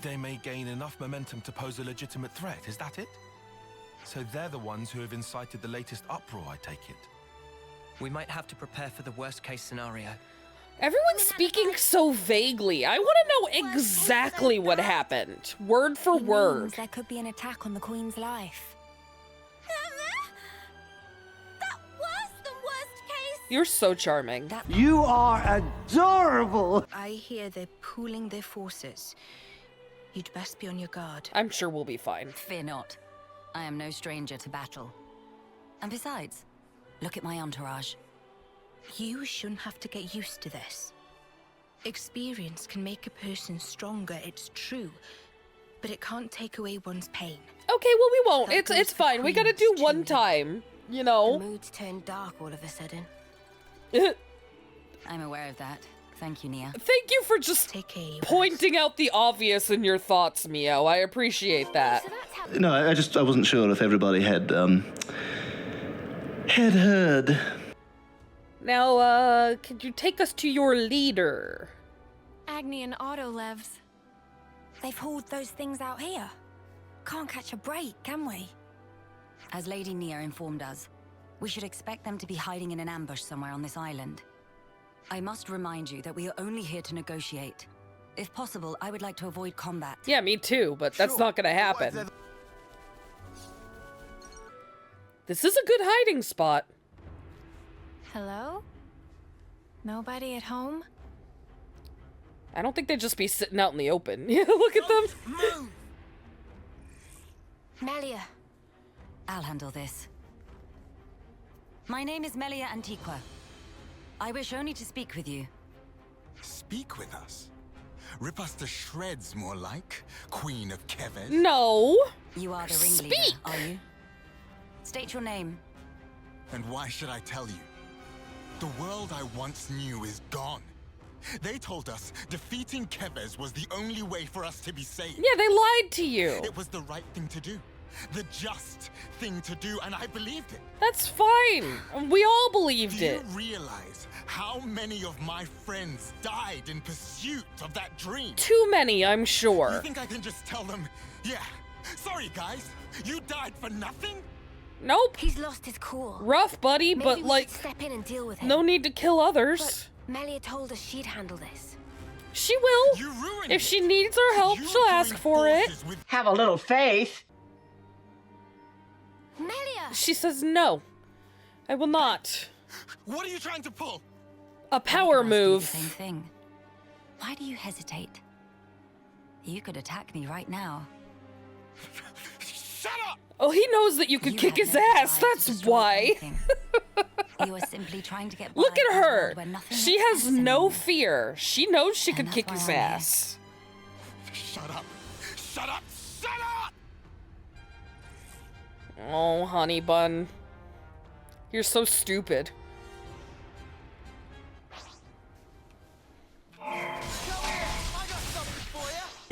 S19: They may gain enough momentum to pose a legitimate threat, is that it? So they're the ones who have incited the latest uproar, I take it.
S6: We might have to prepare for the worst-case scenario.
S1: Everyone's speaking so vaguely. I want to know exactly what happened, word for word.
S3: There could be an attack on the Queen's life. That was the worst case.
S1: You're so charming.
S22: You are adorable!
S5: I hear they're pooling their forces. You'd best be on your guard.
S1: I'm sure we'll be fine.
S13: fear not. I am no stranger to battle. And besides, look at my entourage.
S5: You shouldn't have to get used to this. Experience can make a person stronger, it's true. But it can't take away one's pain.
S1: Okay, well we won't.
S5: That goes
S1: It's
S5: for
S1: fine. We gotta do
S5: queens,
S1: one
S5: too.
S1: time. You
S3: The
S1: know.
S3: mood's turned dark all of a sudden.
S13: I'm aware of that. Thank you, Nia.
S1: Thank you for just
S5: Take care, you
S1: pointing out the obvious in your thoughts, Mio. I appreciate that.
S22: No, I wasn't sure if everybody had heard
S1: Now, could you take us to your leader?
S4: Agni and Autolevs. They've hauled those things out here. Can't catch a break, can we?
S13: As Lady Nia informed us, we should expect them to be hiding in an ambush somewhere on this island. I must remind you that we are only here to negotiate. If possible, I would like to avoid combat.
S1: Yeah, me too, but that's not gonna happen. This is a good hiding spot.
S4: Hello? Nobody at home?
S1: I don't think they'd just be sitting out in the open. Yeah, look at them.
S4: Move! Melia.
S13: I'll handle this. My name is Melia Antiqua. I wish only to speak with you.
S8: Speak with us? Rip us to shreds, more like, Queen of Keves?
S1: No.
S13: You are the ringleader, are you? State your name.
S8: And why should I tell you? The world I once knew is gone. They told us defeating Keves was the only way for us to be saved.
S1: Yeah, they lied to you.
S8: It was the right thing to do. The just thing to do, and I believed it.
S1: That's fine. We all believed it.
S8: Do you realize how many of my friends died in pursuit of that dream?
S1: Too many, I'm sure.
S8: You think I can just tell them, yeah, sorry guys, you died for nothing?
S1: Nope.
S4: He's lost his cool.
S1: Rough, buddy,
S4: Maybe
S1: but
S4: we
S1: like,
S4: should step in and deal with him.
S1: no need to kill others.
S4: But Melia told us she'd handle this.
S1: She will. If she needs our help, she'll ask for it.
S22: Have a little faith.
S4: Melia!
S1: She says no. I will not.
S8: What are you trying to pull?
S1: A power move.
S13: The same thing. Why do you hesitate? You could attack me right now.
S8: Shut up!
S1: Oh, he knows that you could kick his ass. That's why.
S13: You are simply trying to get by.
S1: Look at her. She has no
S13: anymore.
S1: fear. She knows she could kick his ass.
S8: Shut up! Shut up! Shut up!
S1: Oh, honey bun. You're so stupid.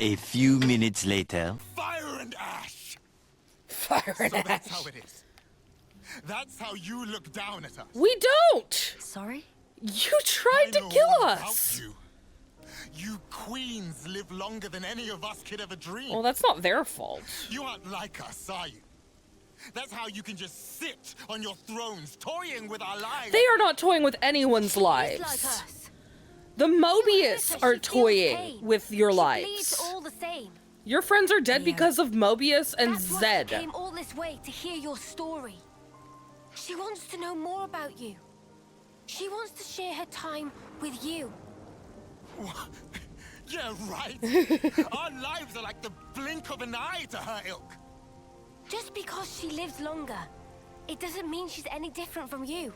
S12: A few minutes later.
S8: Fire and ash!
S1: Fire and ash.
S8: That's how it is. That's how you look down at us.
S1: We don't!
S13: Sorry?
S1: You tried to kill us!
S8: You queens live longer than any of us could ever dream.
S1: Well, that's not their fault.
S8: You aren't like us, are you? That's how you can just sit on your thrones, toying with our lives.
S1: They are not toying with anyone's lives.
S4: Like us.
S1: The Mobius are toying with your lives.
S4: All the same.
S1: Your friends are dead because of Mobius and
S4: That's why
S1: Zed.
S4: she came all this way to hear your story. She wants to know more about you. She wants to share her time with you.
S8: Yeah, right. Our lives are like the blink of an eye to her ilk.
S4: Just because she lives longer, it doesn't mean she's any different from you.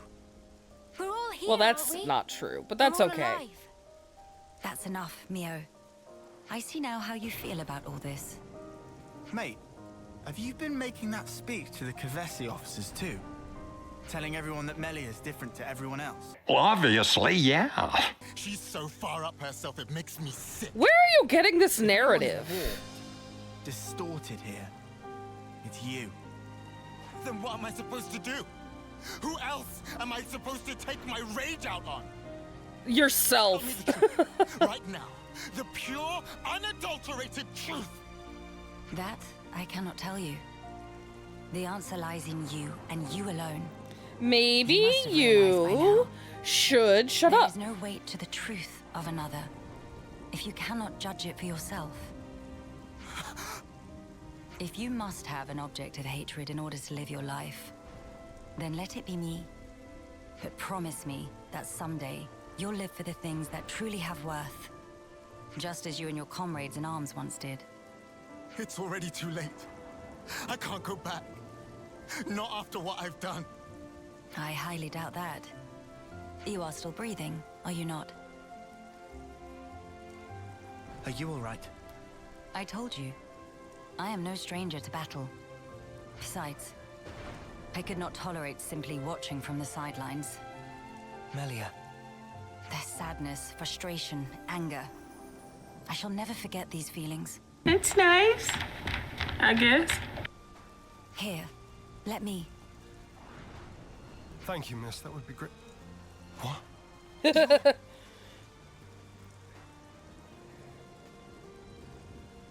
S4: We're all here,
S1: Well, that's
S4: aren't we?
S1: not true, but that's
S4: We're all
S1: okay.
S4: alive.
S13: That's enough, Mio. I see now how you feel about all this.
S9: Mate, have you been making that speech to the Kavesi officers too? Telling everyone that Melia is different to everyone else?
S10: Well, obviously, yeah.
S8: She's so far up herself, it makes me sick.
S1: Where are you getting this narrative?
S9: Distorted here. It's you.
S8: Then what am I supposed to do? Who else am I supposed to take my rage out on?
S1: Yourself.
S8: Right now. The pure, unadulterated truth.
S13: That I cannot tell you. The answer lies in you and you alone.
S1: Maybe you should shut up.
S13: There is no weight to the truth of another if you cannot judge it for yourself. If you must have an object of hatred in order to live your life, then let it be me. But promise me that someday you'll live for the things that truly have worth. Just as you and your comrades in arms once did.
S8: It's already too late. I can't go back. Not after what I've done.
S13: I highly doubt that. You are still breathing, are you not?
S9: Are you all right?
S13: I told you. I am no stranger to battle. Besides, I could not tolerate simply watching from the sidelines.
S6: Melia.
S13: Their sadness, frustration, anger. I shall never forget these feelings.
S15: It's nice, I guess.
S13: Here, let me.
S19: Thank you, miss. That would be great.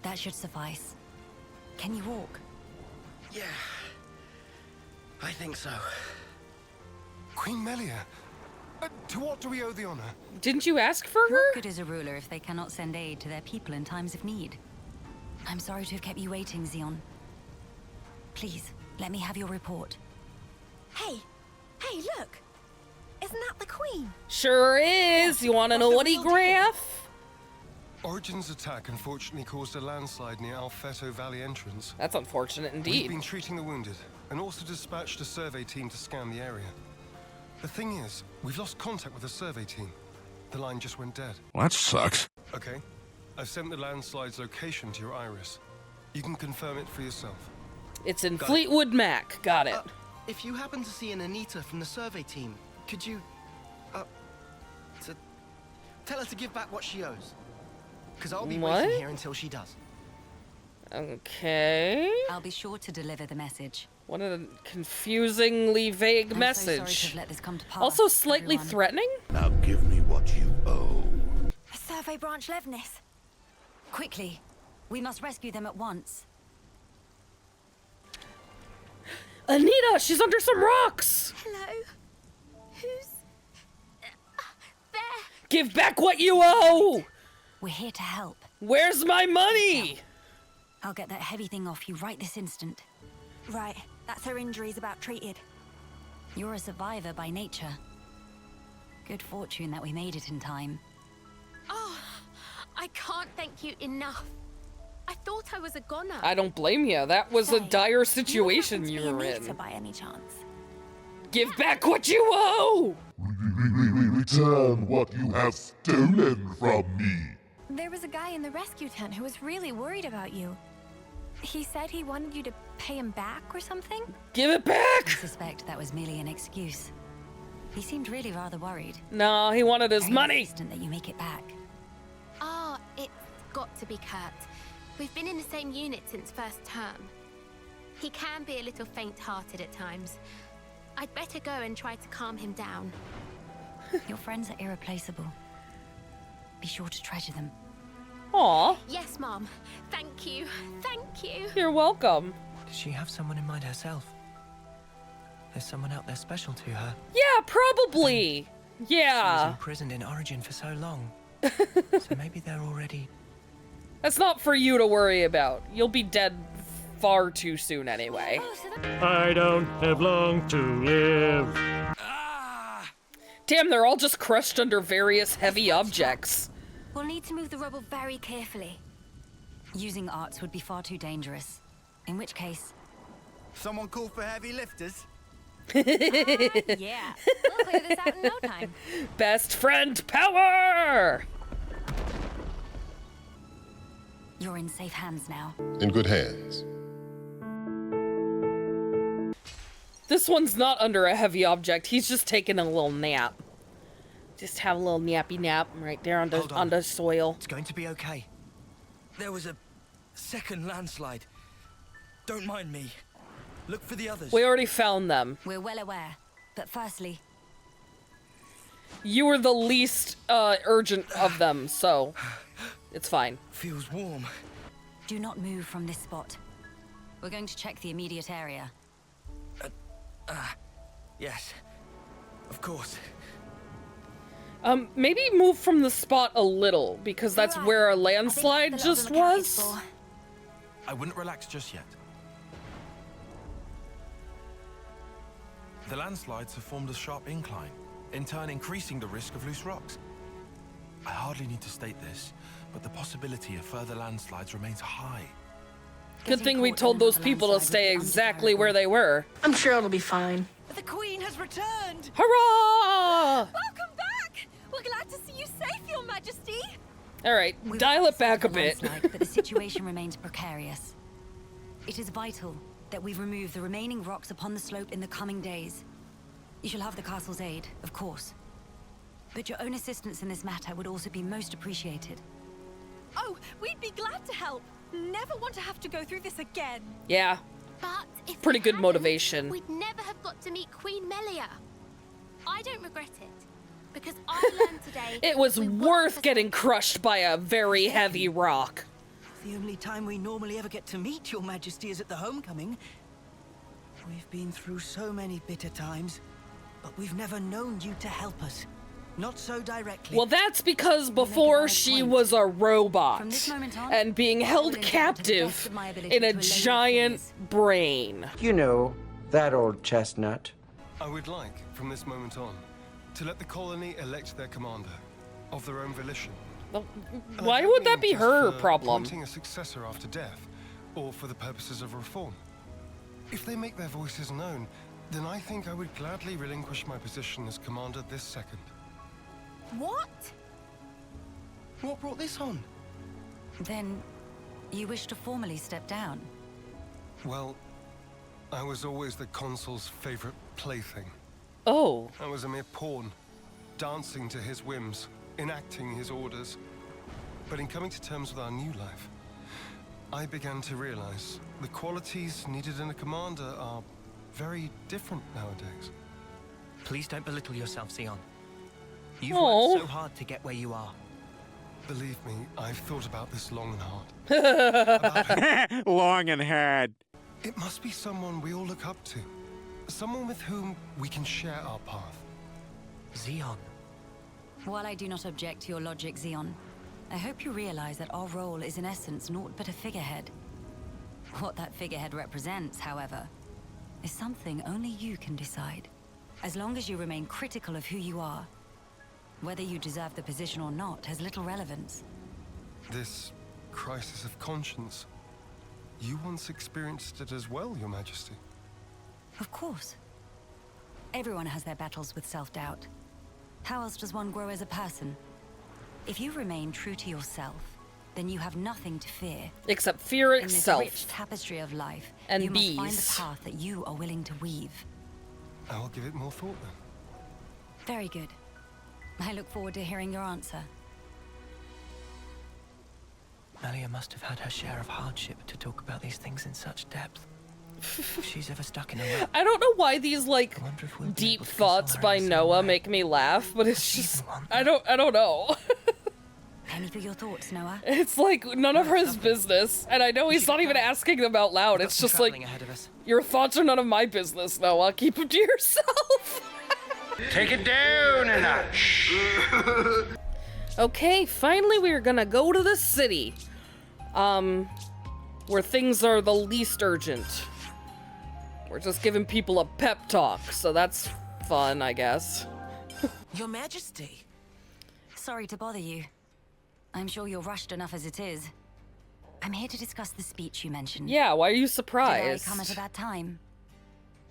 S13: That should suffice. Can you walk?
S11: Yeah, I think so.
S19: Queen Melia, to what do we owe the honor?
S1: Didn't you ask for her?
S13: What good is a ruler if they cannot send aid to their people in times of need? I'm sorry to have kept you waiting, Xeon. Please, let me have your report.
S5: Hey, look! Isn't that the Queen?
S1: Sure is. You want to know what he graph?
S19: Origin's attack unfortunately caused a landslide near Alfeto Valley entrance.
S1: That's unfortunate
S19: We've
S1: indeed.
S19: been treating the wounded, and also dispatched a survey team to scan the area. The thing is, we've lost contact with the survey team. The line just went dead.
S10: Well, that sucks.
S19: Okay. I've sent the landslide's location to your iris. You can confirm it for yourself.
S1: It's in Fleetwood Mac. Got it.
S11: If you happen to see an Anita from the survey team, could you, tell her to give back what she owes? Because I'll be waiting here until she does.
S1: Okay.
S13: I'll be sure to deliver the message.
S1: What a confusingly vague message.
S13: So sorry to have let this come to pass,
S1: Also slightly
S13: everyone.
S1: threatening?
S7: Now give me what you owe.
S4: A survey branch Levnis.
S13: Quickly. We must rescue them at once.
S1: Anita, she's under some rocks!
S4: Hello? Who's... there?
S1: Give back what you owe!
S13: We're here to help.
S1: Where's my money?
S13: I'll get that heavy thing off you right this instant.
S4: Right, that's her injuries about treated.
S13: You're a survivor by nature. Good fortune that we made it in time.
S3: Oh, I can't thank you enough. I thought I was a goner.
S1: I don't blame you. That was a dire situation you were
S4: Anita
S1: in.
S4: by any chance?
S1: Give back what you owe!
S7: Return what you have stolen from me.
S4: There was a guy in the rescue tent who was really worried about you. He said he wanted you to pay him back or something?
S1: Give it back!
S13: I suspect that was merely an excuse. He seemed really rather worried.
S1: No, he wanted his
S13: Very
S1: money!
S13: insistent that you make it back.
S3: Ah, it's got to be Kurt. We've been in the same unit since first term. He can be a little faint-hearted at times. I'd better go and try to calm him down.
S13: Your friends are irreplaceable. Be sure to treasure them.
S1: Aw.
S3: Yes, Mom. Thank you. Thank you.
S1: You're welcome.
S6: Does she have someone in mind herself? There's someone out there special to her.
S1: Yeah, probably.
S6: She
S1: Yeah.
S6: was imprisoned in Origin for so long. So maybe they're already...
S1: That's not for you to worry about. You'll be dead far too soon anyway.
S14: I don't have long to live.
S1: Damn, they're all just crushed under various heavy objects.
S4: We'll need to move the rubble very carefully.
S13: Using arts would be far too dangerous. In which case...
S9: Someone call for heavy lifters?
S4: Yeah, we'll clear this out in no time.
S1: Best friend power!
S13: You're in safe hands now.
S7: In good hands.
S1: This one's not under a heavy object. He's just taking a little nap. Just have a little nappy nap right there on the soil.
S6: It's going to be okay.
S11: There was a second landslide. Don't mind me. Look for the others.
S1: We already found them.
S13: We're well aware. But firstly...
S1: You were the least urgent of them, so it's fine.
S11: Feels warm.
S13: Do not move from this spot. We're going to check the immediate area.
S11: Yes. Of course.
S1: Maybe move from the spot a little, because that's where a landslide just was.
S19: I wouldn't relax just yet. The landslides have formed a sharp incline, in turn increasing the risk of loose rocks. I hardly need to state this, but the possibility of further landslides remains high.
S1: Good thing we told those people to stay exactly where they were.
S22: I'm sure it'll be fine.
S11: The Queen has returned!
S1: Hurrah!
S4: Welcome back! We're glad to see you safe, Your Majesty!
S1: Alright, dial it back a bit.
S13: But the situation remains precarious. It is vital that we remove the remaining rocks upon the slope in the coming days. You shall have the castle's aid, of course. But your own assistance in this matter would also be most appreciated.
S4: Oh, we'd be glad to help. Never want to have to go through this again.
S1: Yeah.
S3: But if
S1: Pretty
S3: we
S1: good
S3: hadn't,
S1: motivation.
S3: We'd never have got to meet Queen Melia. I don't regret it. Because I learned today
S1: It was worth getting crushed by a very heavy rock.
S11: The only time we normally ever get to meet your majesty is at the homecoming. We've been through so many bitter times, but we've never known you to help us. Not so directly.
S1: Well, that's because before she was a robot
S13: From this moment on,
S1: and being held captive in a giant brain.
S2: You know, that old chestnut.
S19: I would like, from this moment on, to let the colony elect their commander, of their own volition.
S1: Well, why would that be her problem?
S19: Appointing a successor after death, or for the purposes of reform. If they make their voices known, then I think I would gladly relinquish my position as commander this second.
S3: What?
S11: What brought this on?
S13: Then, you wish to formally step down?
S19: Well, I was always the consul's favorite plaything.
S1: Oh.
S19: I was a mere pawn, dancing to his whims, enacting his orders. But in coming to terms with our new life, I began to realize the qualities needed in a commander are very different nowadays.
S6: Please don't belittle yourself, Xeon. You've
S1: Aww.
S6: worked so hard to get where you are.
S19: Believe me, I've thought about this long and hard.
S2: Long and hard.
S19: It must be someone we all look up to. Someone with whom we can share our path.
S6: Xeon.
S13: While I do not object to your logic, Xeon, I hope you realize that our role is in essence naught but a figurehead. What that figurehead represents, however, is something only you can decide. As long as you remain critical of who you are, whether you deserve the position or not has little relevance.
S19: This crisis of conscience, you once experienced it as well, Your Majesty.
S13: Of course. Everyone has their battles with self-doubt. How else does one grow as a person? If you remain true to yourself, then you have nothing to fear.
S1: Except fear itself.
S13: In this rich tapestry of life,
S1: and
S13: you
S1: bees.
S13: must find the path that you are willing to weave.
S19: I will give it more thought then.
S13: Very good. I look forward to hearing your answer.
S6: Melia must have had her share of hardship to talk about these things in such depth. If she's ever stuck in a rut.
S1: I don't know why these like deep thoughts by Noah make me laugh, but it's just I don't know.
S13: Penny for your thoughts, Noah.
S1: It's like none of his business, and I know he's not even asking them out loud. It's just like your thoughts are none of my business, Noah. Keep them to yourself.
S10: Take it down a notch.
S1: Okay, finally we're gonna go to the city. Where things are the least urgent. We're just giving people a pep talk, so that's fun, I guess.
S20: Your Majesty.
S13: Sorry to bother you. I'm sure you're rushed enough as it is. I'm here to discuss the speech you mentioned.
S1: Yeah, why are you surprised?
S13: Did I come at a bad time?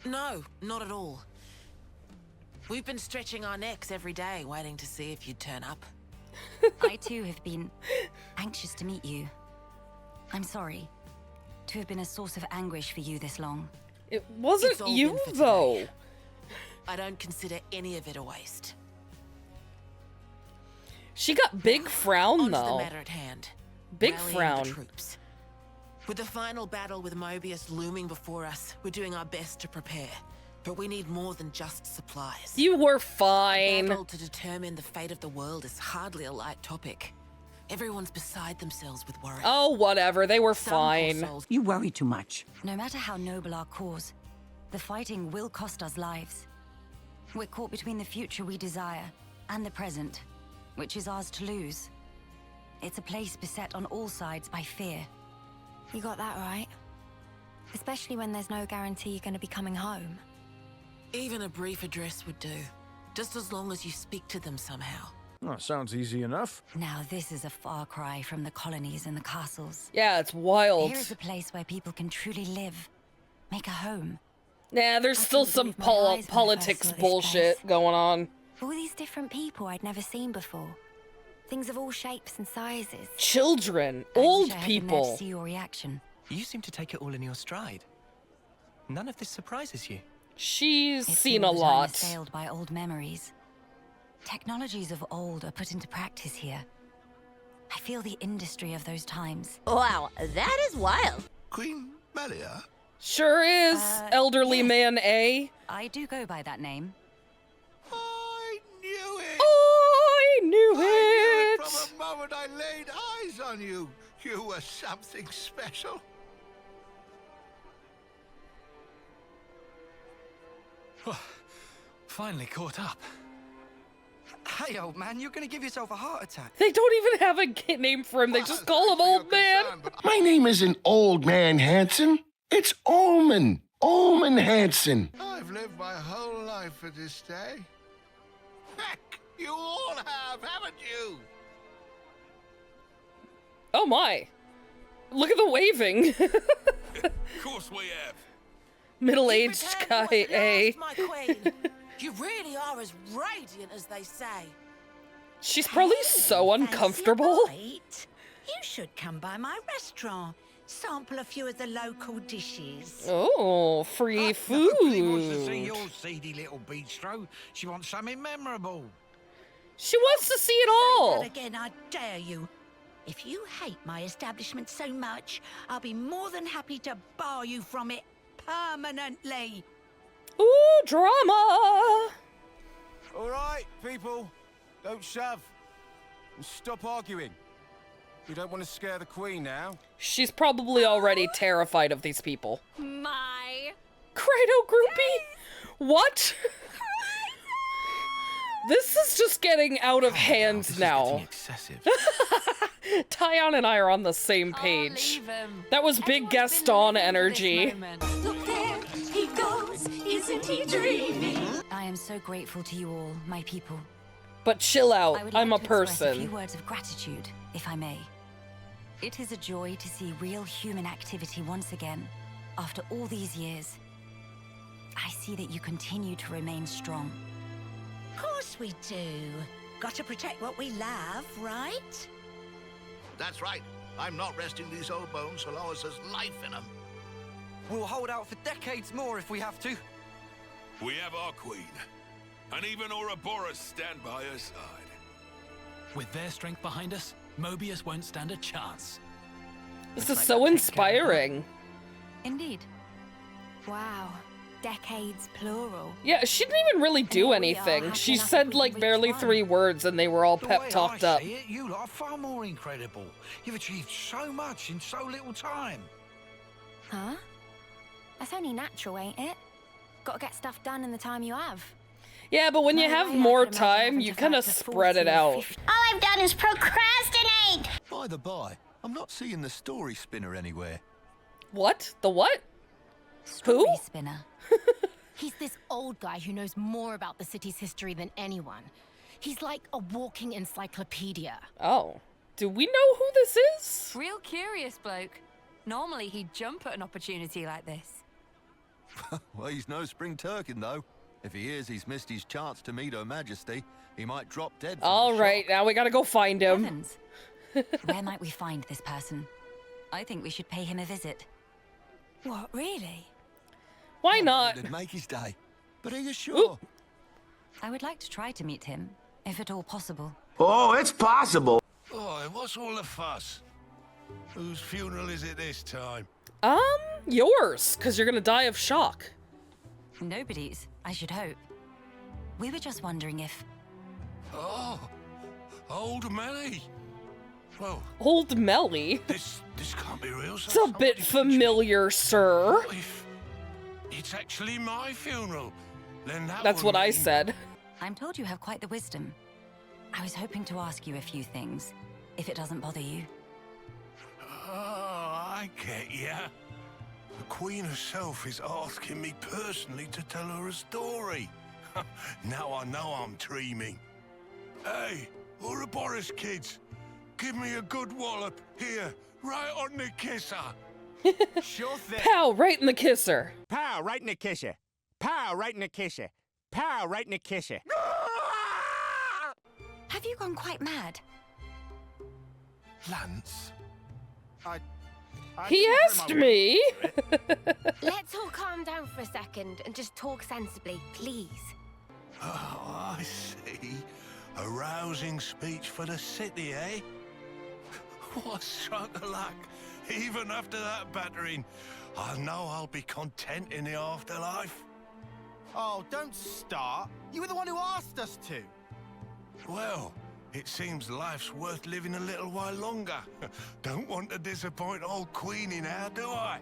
S20: No, not at all. We've been stretching our necks every day, waiting to see if you'd turn up.
S13: I too have been anxious to meet you. I'm sorry to have been a source of anguish for you this long.
S1: It wasn't you, though.
S20: I don't consider any of it a waste.
S1: She got big frown,
S20: On to
S1: though.
S20: the matter at hand.
S1: Big
S20: Rallying
S1: frown.
S20: the troops. With the final battle with Mobius looming before us, we're doing our best to prepare. But we need more than just supplies.
S1: You were fine.
S20: The battle to determine the fate of the world is hardly a light topic. Everyone's beside themselves with worry.
S1: Oh, whatever. They were
S20: Some
S1: fine.
S20: poor souls-
S17: You worry too much.
S13: No matter how noble our cause, the fighting will cost us lives. We're caught between the future we desire and the present, which is ours to lose. It's a place beset on all sides by fear.
S4: You got that right. Especially when there's no guarantee you're going to be coming home.
S20: Even a brief address would do. Just as long as you speak to them somehow.
S14: Oh, sounds easy enough.
S13: Now this is a far cry from the colonies and the castles.
S1: Yeah, it's wild.
S13: Here is a place where people can truly live, make a home.
S1: Nah, there's still some politics bullshit going on.
S4: All these different people I'd never seen before. Things of all shapes and sizes.
S1: Children,
S13: I
S1: old
S13: wish I had been there
S1: people.
S13: to see your reaction.
S6: You seem to take it all in your stride. None of this surprises you.
S1: She's
S13: It
S1: seen a
S13: feels I'm
S1: lot.
S13: assailed by old memories. Technologies of old are put into practice here. I feel the industry of those times.
S23: Wow, that is wild.
S8: Queen Melia?
S1: Sure is, elderly man A.
S13: I do go by that name.
S8: I knew it!
S1: Oh! it!
S8: From the moment I laid eyes on you, you were something special.
S9: Finally caught up.
S11: Hey, old man, you're gonna give yourself a heart attack.
S1: They don't even have a name for him. They just call him Old Man.
S10: My name isn't Old Man Hanson. It's Ullman. Ullman Hanson.
S8: I've lived my whole life for this day. Heck, you all have, haven't you?
S1: Oh my. Look at the waving.
S16: Of course we have.
S1: Middle-aged guy, eh?
S20: My queen, you really are as radiant as they say.
S1: She's probably so uncomfortable.
S18: You should come by my restaurant. Sample a few of the local dishes.
S1: Oh, free food.
S21: She wants to see your seedy little bistro. She wants something memorable.
S1: She wants to see it all.
S18: But again, I dare you. If you hate my establishment so much, I'll be more than happy to bar you from it permanently.
S1: Ooh, drama.
S9: All right, people, don't shove and stop arguing. We don't want to scare the queen now.
S1: She's probably already terrified of these people.
S4: My
S1: Credo groupie? What? This is just getting out of hand now.
S9: Excessive.
S1: Tyon and I are on the same page. That was big Gaston energy.
S4: Look there, he goes, isn't he dreaming?
S13: I am so grateful to you all, my people.
S1: But chill
S13: I
S1: out,
S13: would
S1: I'm a
S13: like to express a few
S1: person.
S13: words of gratitude, if I may. It is a joy to see real human activity once again, after all these years. I see that you continue to remain strong.
S18: Of course we do. Got to protect what we love, right?
S8: That's right. I'm not resting these old bones so long as there's life in them.
S11: We'll hold out for decades more if we have to.
S16: We have our queen. And even Ouroboros stand by her side.
S24: With their strength behind us, Mobius won't stand a chance.
S1: This is so inspiring.
S4: Indeed. Wow. Decades plural.
S1: Yeah, she didn't even really do anything. She said like barely 3 words and they were all pep talked up.
S21: You lot are far more incredible. You've achieved so much in so little time.
S4: Huh? That's only natural, ain't it? Gotta get stuff done in the time you have.
S1: Yeah, but when you have more time, you kind of spread it out.
S23: All I've done is procrastinate!
S25: By the by, I'm not seeing the story spinner anywhere.
S1: What? The what?
S13: Story spinner.
S3: He's this old guy who knows more about the city's history than anyone. He's like a walking encyclopedia.
S1: Oh. Do we know who this is?
S13: Real curious bloke. Normally he'd jump at an opportunity like this.
S25: Well, he's no spring turkin, though. If he is, he's missed his chance to meet Her Majesty. He might drop dead.
S1: All right, now we gotta go find him.
S13: Heavens. Where might we find this person? I think we should pay him a visit.
S4: What, really?
S1: Why not?
S25: It'd make his day. But are you sure?
S13: I would like to try to meet him, if at all possible.
S10: Oh, it's possible.
S16: Oh, what's all the fuss? Whose funeral is it this time?
S1: Yours, because you're gonna die of shock.
S13: Nobody's, I should hope. We were just wondering if...
S16: Oh, Old Melly. Well,
S1: Old Melly?
S16: This can't be real.
S1: It's a bit familiar, sir.
S16: If it's actually my funeral, then
S1: That's what I said.
S13: I'm told you have quite the wisdom. I was hoping to ask you a few things, if it doesn't bother you.
S16: Oh, I get ya. The Queen herself is asking me personally to tell her a story. Now I know I'm dreaming. Hey, Ouroboros kids, give me a good wallop here, right on the kisser.
S9: Sure thing.
S1: Pow, right in the kisser.
S9: Pow, right in the kisser. Pow, right in the kisser. Pow, right in the kisser.
S13: Have you gone quite mad?
S16: Lance?
S1: He asked me.
S3: Let's all calm down for a second and just talk sensibly, please.
S16: Oh, I see. A rousing speech for the city, eh? What a stroke of luck. Even after that battering, I know I'll be content in the afterlife.
S9: Oh, don't start. You were the one who asked us to.
S16: Well, It seems life's worth living a little while longer. Don't want to disappoint old Queenie now, do I?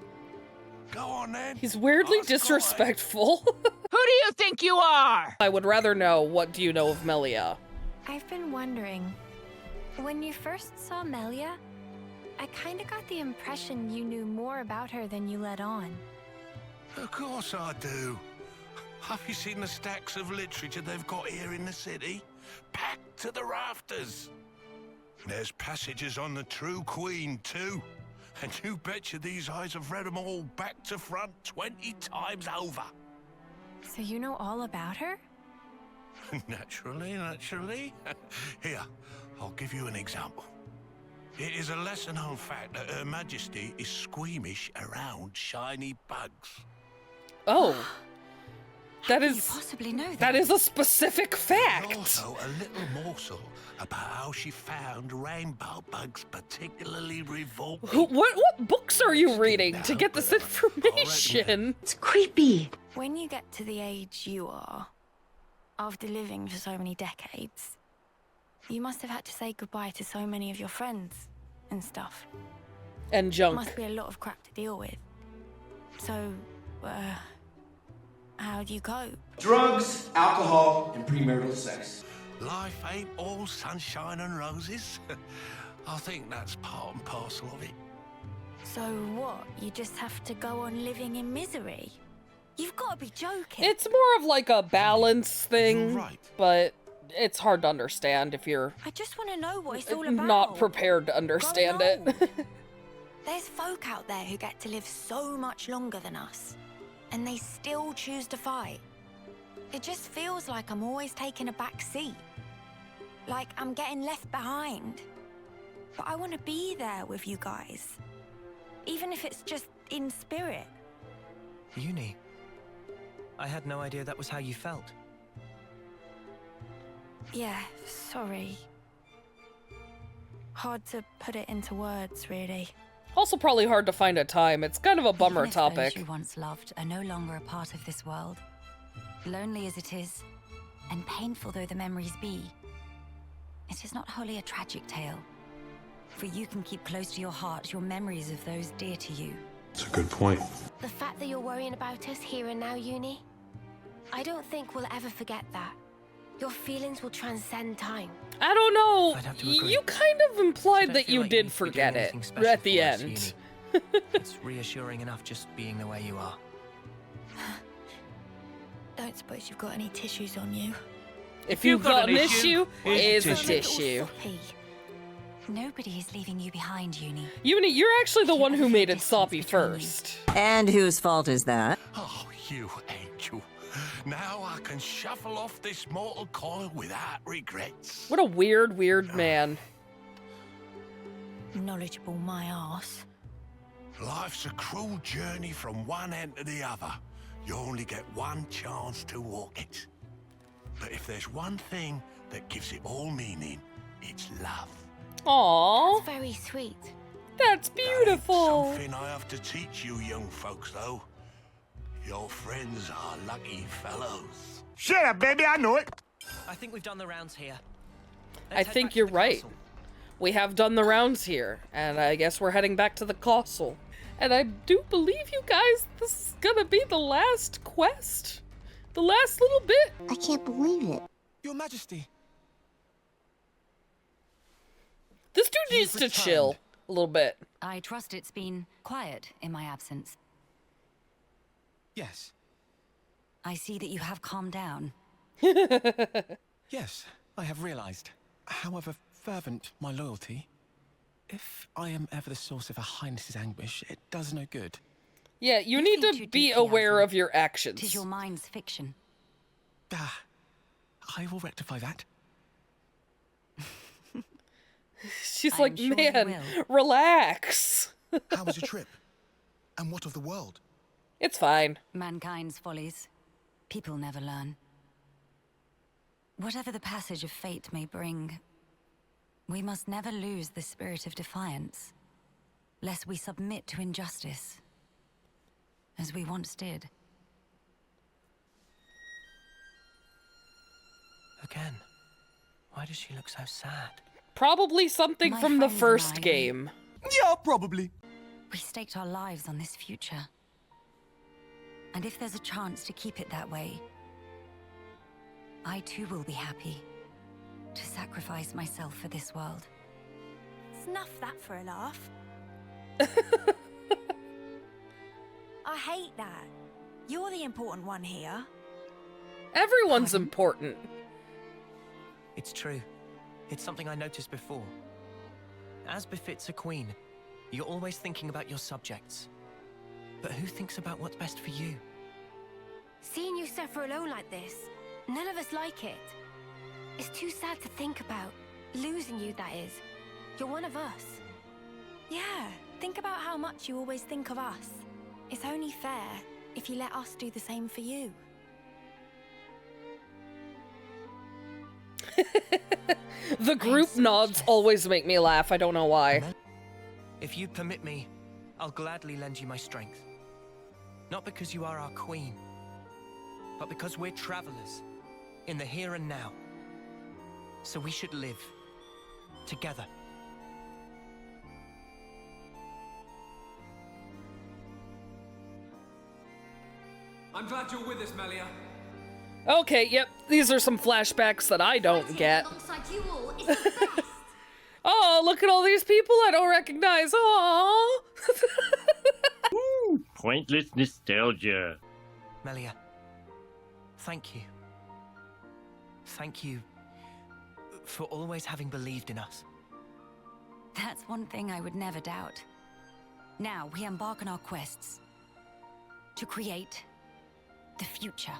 S16: Go on then.
S1: He's weirdly disrespectful.
S20: Who do you think you are?
S1: I would rather know, what do you know of Melia?
S4: I've been wondering, when you first saw Melia, I kind of got the impression you knew more about her than you let on.
S16: Of course I do. Have you seen the stacks of literature they've got here in the city? Packed to the rafters. There's passages on the true Queen, too. And you betcha these eyes have read them all back to front 20 times over.
S4: So you know all about her?
S16: Naturally. Here, I'll give you an example. It is a lesser-known fact that Her Majesty is squeamish around shiny bugs.
S1: Oh. That
S13: How
S1: is...
S13: do you possibly know that?
S1: That is a specific fact.
S16: And also a little morsel about how she found rainbow bugs particularly revolting.
S1: What books are you reading to get this information?
S4: It's creepy. When you get to the age you are, after living for so many decades, you must have had to say goodbye to so many of your friends and stuff.
S1: And junk.
S4: Must be a lot of crap to deal with. So, how do you cope?
S5: Drugs, alcohol, and premarital sex.
S16: Life ain't all sunshine and roses. I think that's part and parcel of it.
S4: So what? You just have to go on living in misery? You've got to be joking.
S1: It's more of like a balance thing, but it's hard to understand if you're
S4: I just want to know what it's all about.
S1: not prepared to understand it.
S4: There's folk out there who get to live so much longer than us, and they still choose to fight. It just feels like I'm always taking a back seat. Like I'm getting left behind. But I want to be there with you guys. Even if it's just in spirit.
S6: Uni. I had no idea that was how you felt.
S4: Yeah, sorry. Hard to put it into words, really.
S1: Also probably hard to find a time. It's kind of a bummer
S13: Even if
S1: topic.
S13: those you once loved are no longer a part of this world, lonely as it is, and painful though the memories be, it is not wholly a tragic tale. For you can keep close to your heart your memories of those dear to you.
S7: That's a good point.
S3: The fact that you're worrying about us here and now, Uni, I don't think we'll ever forget that. Your feelings will transcend time.
S1: I don't know.
S6: I'd have to agree.
S1: You kind of implied
S6: Don't
S1: that
S6: feel
S1: you
S6: like
S1: did
S6: need to be doing
S1: forget it
S6: anything special
S1: at the
S6: for us,
S1: end.
S6: Uni. It's reassuring enough just being the way you are.
S4: Don't suppose you've got any tissues on you.
S1: If you've got an issue, it's a
S13: It's a
S1: tissue.
S13: Nobody is leaving you behind, Uni.
S1: Uni, you're actually the one who made it soppy first.
S12: And whose fault is that?
S16: Oh, you angel. Now I can shuffle off this mortal coil without regrets.
S1: What a weird man.
S4: Knowledgeable my arse.
S16: Life's a cruel journey from one end to the other. You only get one chance to walk it. But if there's one thing that gives it all meaning, it's love.
S1: Aww.
S3: That's very sweet.
S1: That's beautiful.
S16: Something I have to teach you young folks, though. Your friends are lucky fellows.
S6: Shut up, baby, I know it. I think we've done the rounds here.
S1: I think you're right. We have done the rounds here, and I guess we're heading back to the castle. And I do believe, you guys, this is gonna be the last quest. The last little bit.
S23: I can't believe it.
S9: Your Majesty.
S1: This dude needs to chill a little bit.
S13: I trust it's been quiet in my absence.
S9: Yes.
S13: I see that you have calmed down.
S9: Yes, I have realized. However fervent my loyalty, if I am ever the source of Her Highness's anguish, it does no good.
S1: Yeah, you need to be aware of your actions.
S13: Tis your mind's fiction.
S9: Ah, I will rectify that.
S1: She's
S13: I'm
S1: like,
S13: sure you
S1: man, relax.
S8: How was your trip? And what of the world?
S1: It's fine.
S13: Mankind's follies. People never learn. Whatever the passage of fate may bring, we must never lose the spirit of defiance, lest we submit to injustice, as we once did.
S6: Again. Why does she look so sad?
S1: Probably something
S13: My
S1: from the
S13: friends and
S1: first
S13: I,
S1: game.
S25: Yeah, probably.
S13: We staked our lives on this future. And if there's a chance to keep it that way, I too will be happy to sacrifice myself for this world.
S4: Snuff that for a laugh. I hate that. You're the important one here.
S1: Everyone's important.
S6: It's true. It's something I noticed before. As befits a queen, you're always thinking about your subjects. But who thinks about what's best for you?
S4: Seeing you suffer alone like this, none of us like it. It's too sad to think about. Losing you, that is. You're one of us. Yeah, think about how much you always think of us. It's only fair if you let us do the same for you.
S1: The group nods always make me laugh. I don't know why.
S6: If you permit me, I'll gladly lend you my strength. Not because you are our queen, but because we're travelers in the here and now. So we should live together.
S2: I'm glad you're with us, Melia.
S1: Okay, yep. These are some flashbacks that I don't get. Oh, look at all these people I don't recognize. Aww.
S14: Pointless nostalgia.
S6: Melia, thank you. Thank you for always having believed in us.
S13: That's one thing I would never doubt. Now we embark on our quests to create the future.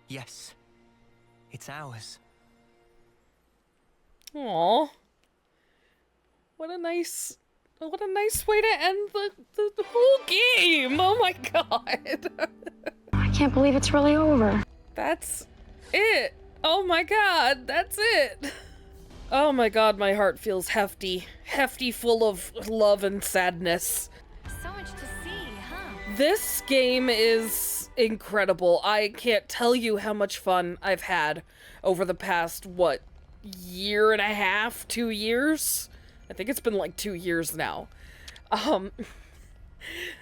S6: Yes, it's ours.
S1: Aww. What a nice way to end the whole game. Oh my god.
S7: I can't believe it's really over.
S1: That's it. Oh my god, that's it. Oh my god, my heart feels hefty. Hefty, full of love and sadness.
S4: So much to see, huh?
S1: This game is incredible. I can't tell you how much fun I've had over the past, what, year and a half, 2 years? I think it's been like 2 years now.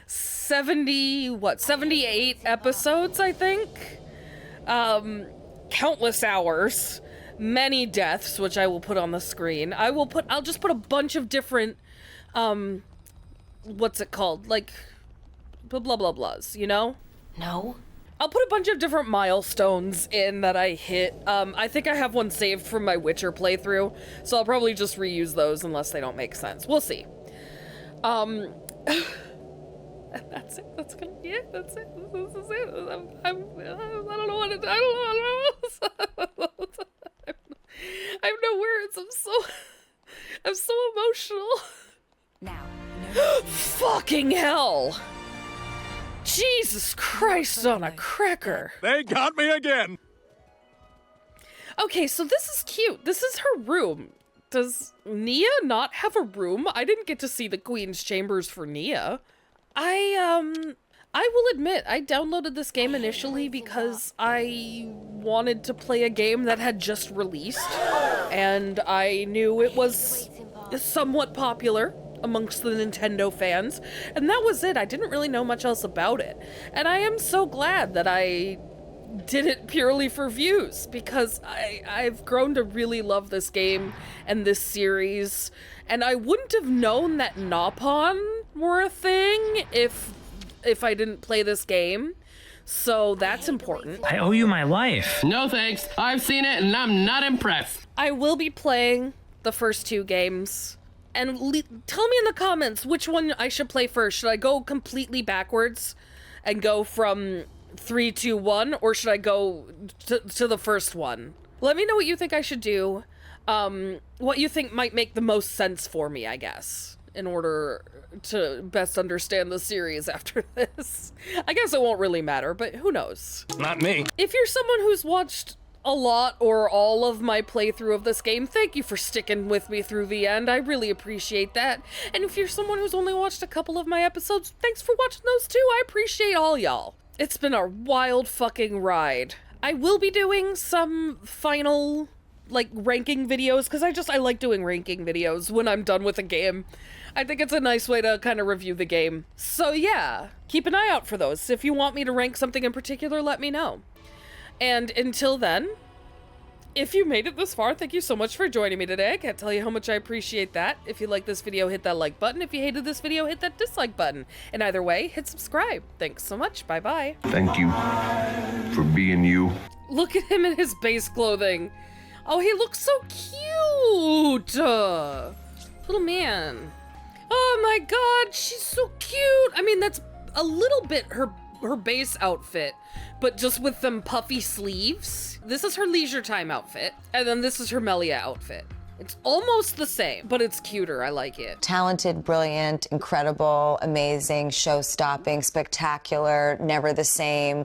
S1: 78 episodes, I think? Countless hours, many deaths, which I will put on the screen. I'll just put a bunch of different, what's it called? Like, blah blah blahs, you know?
S7: No.
S1: I'll put a bunch of different milestones in that I hit. I think I have one saved from my Witcher playthrough, so I'll probably just reuse those unless they don't make sense. We'll see. That's it. That's it. This is it. I don't know what to, I don't know. I have no words. I'm so emotional.
S13: Now,
S1: fucking hell. Jesus Christ on a cracker.
S15: They got me again.
S1: Okay, so this is cute. This is her room. Does Nia not have a room? I didn't get to see the Queen's Chambers for Nia. I will admit, I downloaded this game initially because I wanted to play a game that had just released, and I knew it was somewhat popular amongst the Nintendo fans, and that was it. I didn't really know much else about it, and I am so glad that I did it purely for views, because I've grown to really love this game and this series, and I wouldn't have known that Nopon were a thing if I didn't play this game, so that's important.
S19: I owe you my life.
S2: No thanks. I've seen it and I'm not impressed.
S1: I will be playing the first 2 games, and tell me in the comments which one I should play first. Should I go completely backwards and go from 3, 2, 1, or should I go to the first one? Let me know what you think I should do. What you think might make the most sense for me, I guess, in order to best understand the series after this. I guess it won't really matter, but who knows?
S15: Not me.
S1: If you're someone who's watched a lot or all of my playthrough of this game, thank you for sticking with me through the end. I really appreciate that. And if you're someone who's only watched a couple of my episodes, thanks for watching those too. I appreciate all y'all. It's been a wild fucking ride. I will be doing some final like ranking videos, because I like doing ranking videos when I'm done with a game. I think it's a nice way to kind of review the game. So yeah, keep an eye out for those. If you want me to rank something in particular, let me know. And until then, if you made it this far, thank you so much for joining me today. I can't tell you how much I appreciate that. If you like this video, hit that like button. If you hated this video, hit that dislike button. And either way, hit subscribe. Thanks so much. Bye-bye.
S10: Thank you for being you.
S1: Look at him in his base clothing. Oh, he looks so cute. Little man. Oh my god, she's so cute. I mean, that's a little bit her base outfit, but just with them puffy sleeves. This is her leisure time outfit, and then this is her Melia outfit. It's almost the same, but it's cuter. I like it.
S15: Talented, brilliant, incredible, amazing, show-stopping, spectacular, never the same.